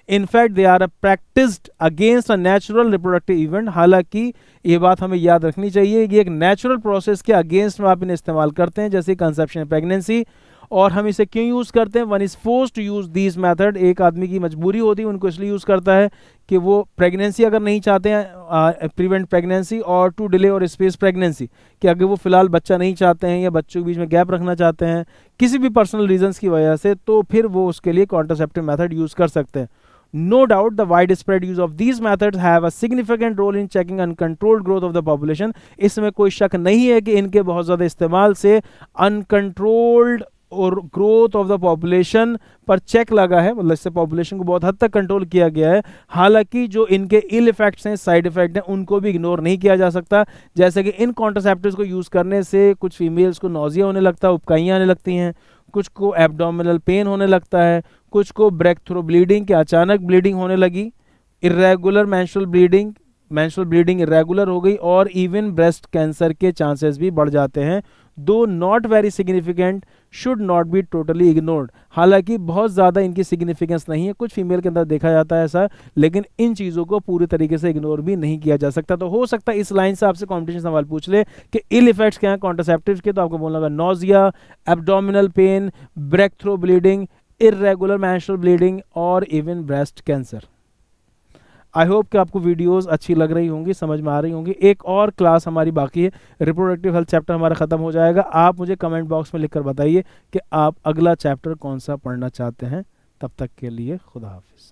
In fact they are practised against a natural reproductive event. हालांकि ये बात हमें याद रखनी चाहिए कि एक नेचुरल प्रोसेस के अगेंस्ट में आप इन्हें इस्तेमाल करते हैं, जैसे कंसेप्शन प्रेगनेंसी। और हम इसे क्यों यूज़ करते हैं? One is force to use this method. एक आदमी की मजबूरी होती है, उनको इसलिए यूज़ करता है कि वो प्रेगनेंसी अगर नहीं चाहते हैं, प्रिवेंट प्रेगनेंसी और टू डिले और स्पेस प्रेगनेंसी, कि अगर वो फिलहाल बच्चा नहीं चाहते हैं या बच्चों के बीच में गैप रखना चाहते हैं किसी भी पर्सनल रीजंस की वजह से, तो फिर वो उसके लिए कॉन्ट्रासेप्टिव मेथड यूज़ कर सकते हैं। No doubt the widespread use of these methods have a significant role in checking uncontrolled growth of the population। इसमें कोई शक नहीं है कि इनके बहुत ज़्यादा इस्तेमाल से अनकंट्रोल्ड और ग्रोथ ऑफ द पॉपुलेशन पर चेक लगा है, मतलब इससे पॉपुलेशन को बहुत हद तक कंट्रोल किया गया है। हालांकि जो इनके इल इफेक्ट्स हैं, साइड इफेक्ट हैं, उनको भी इग्नोर नहीं किया जा सकता। जैसे कि इन कॉन्ट्रासेप्टिव्स को यूज़ करने से कुछ फीमेल्स को नोजिया होने लगता है, उबकाइयाँ आने लगती हैं, कुछ को एब्डोमिनल पेन होने लगता है, कुछ को ब्रेक थ्रू ब्लीडिंग के अचानक ब्लीडिंग होने लगी, इरेगुलर मेंस्ट्रुअल ब्लीडिंग इरेगुलर हो गई, और इवन ब्रेस्ट कैंसर के चांसेस भी बढ़ जाते हैं दो not very significant should not be totally ignored. हालांकि बहुत ज़्यादा इनकी सिग्निफिकेंस नहीं है, कुछ फीमेल के अंदर देखा जाता है ऐसा, लेकिन इन चीज़ों को पूरी तरीके से इग्नोर भी नहीं किया जा सकता। तो हो सकता है इस लाइन से आपसे कॉम्पिटिशन सवाल पूछ ले कि इल इफेक्ट्स क्या हैं कॉन्ट्रासेप्टिव्स के, तो आपको बोलना होगा nausea, abdominal pain, break through bleeding, irregular menstrual bleeding और even breast cancer. I hope कि आपको वीडियोस अच्छी लग रही होंगी, समझ में आ रही होंगी। एक और क्लास हमारी बाकी है, रिप्रोडक्टिव हेल्थ चैप्टर हमारा ख़त्म हो जाएगा। आप मुझे कमेंट बॉक्स में लिखकर बताइए कि आप अगला चैप्टर कौन सा पढ़ना चाहते हैं। तब तक के लिए खुदा हाफिज़।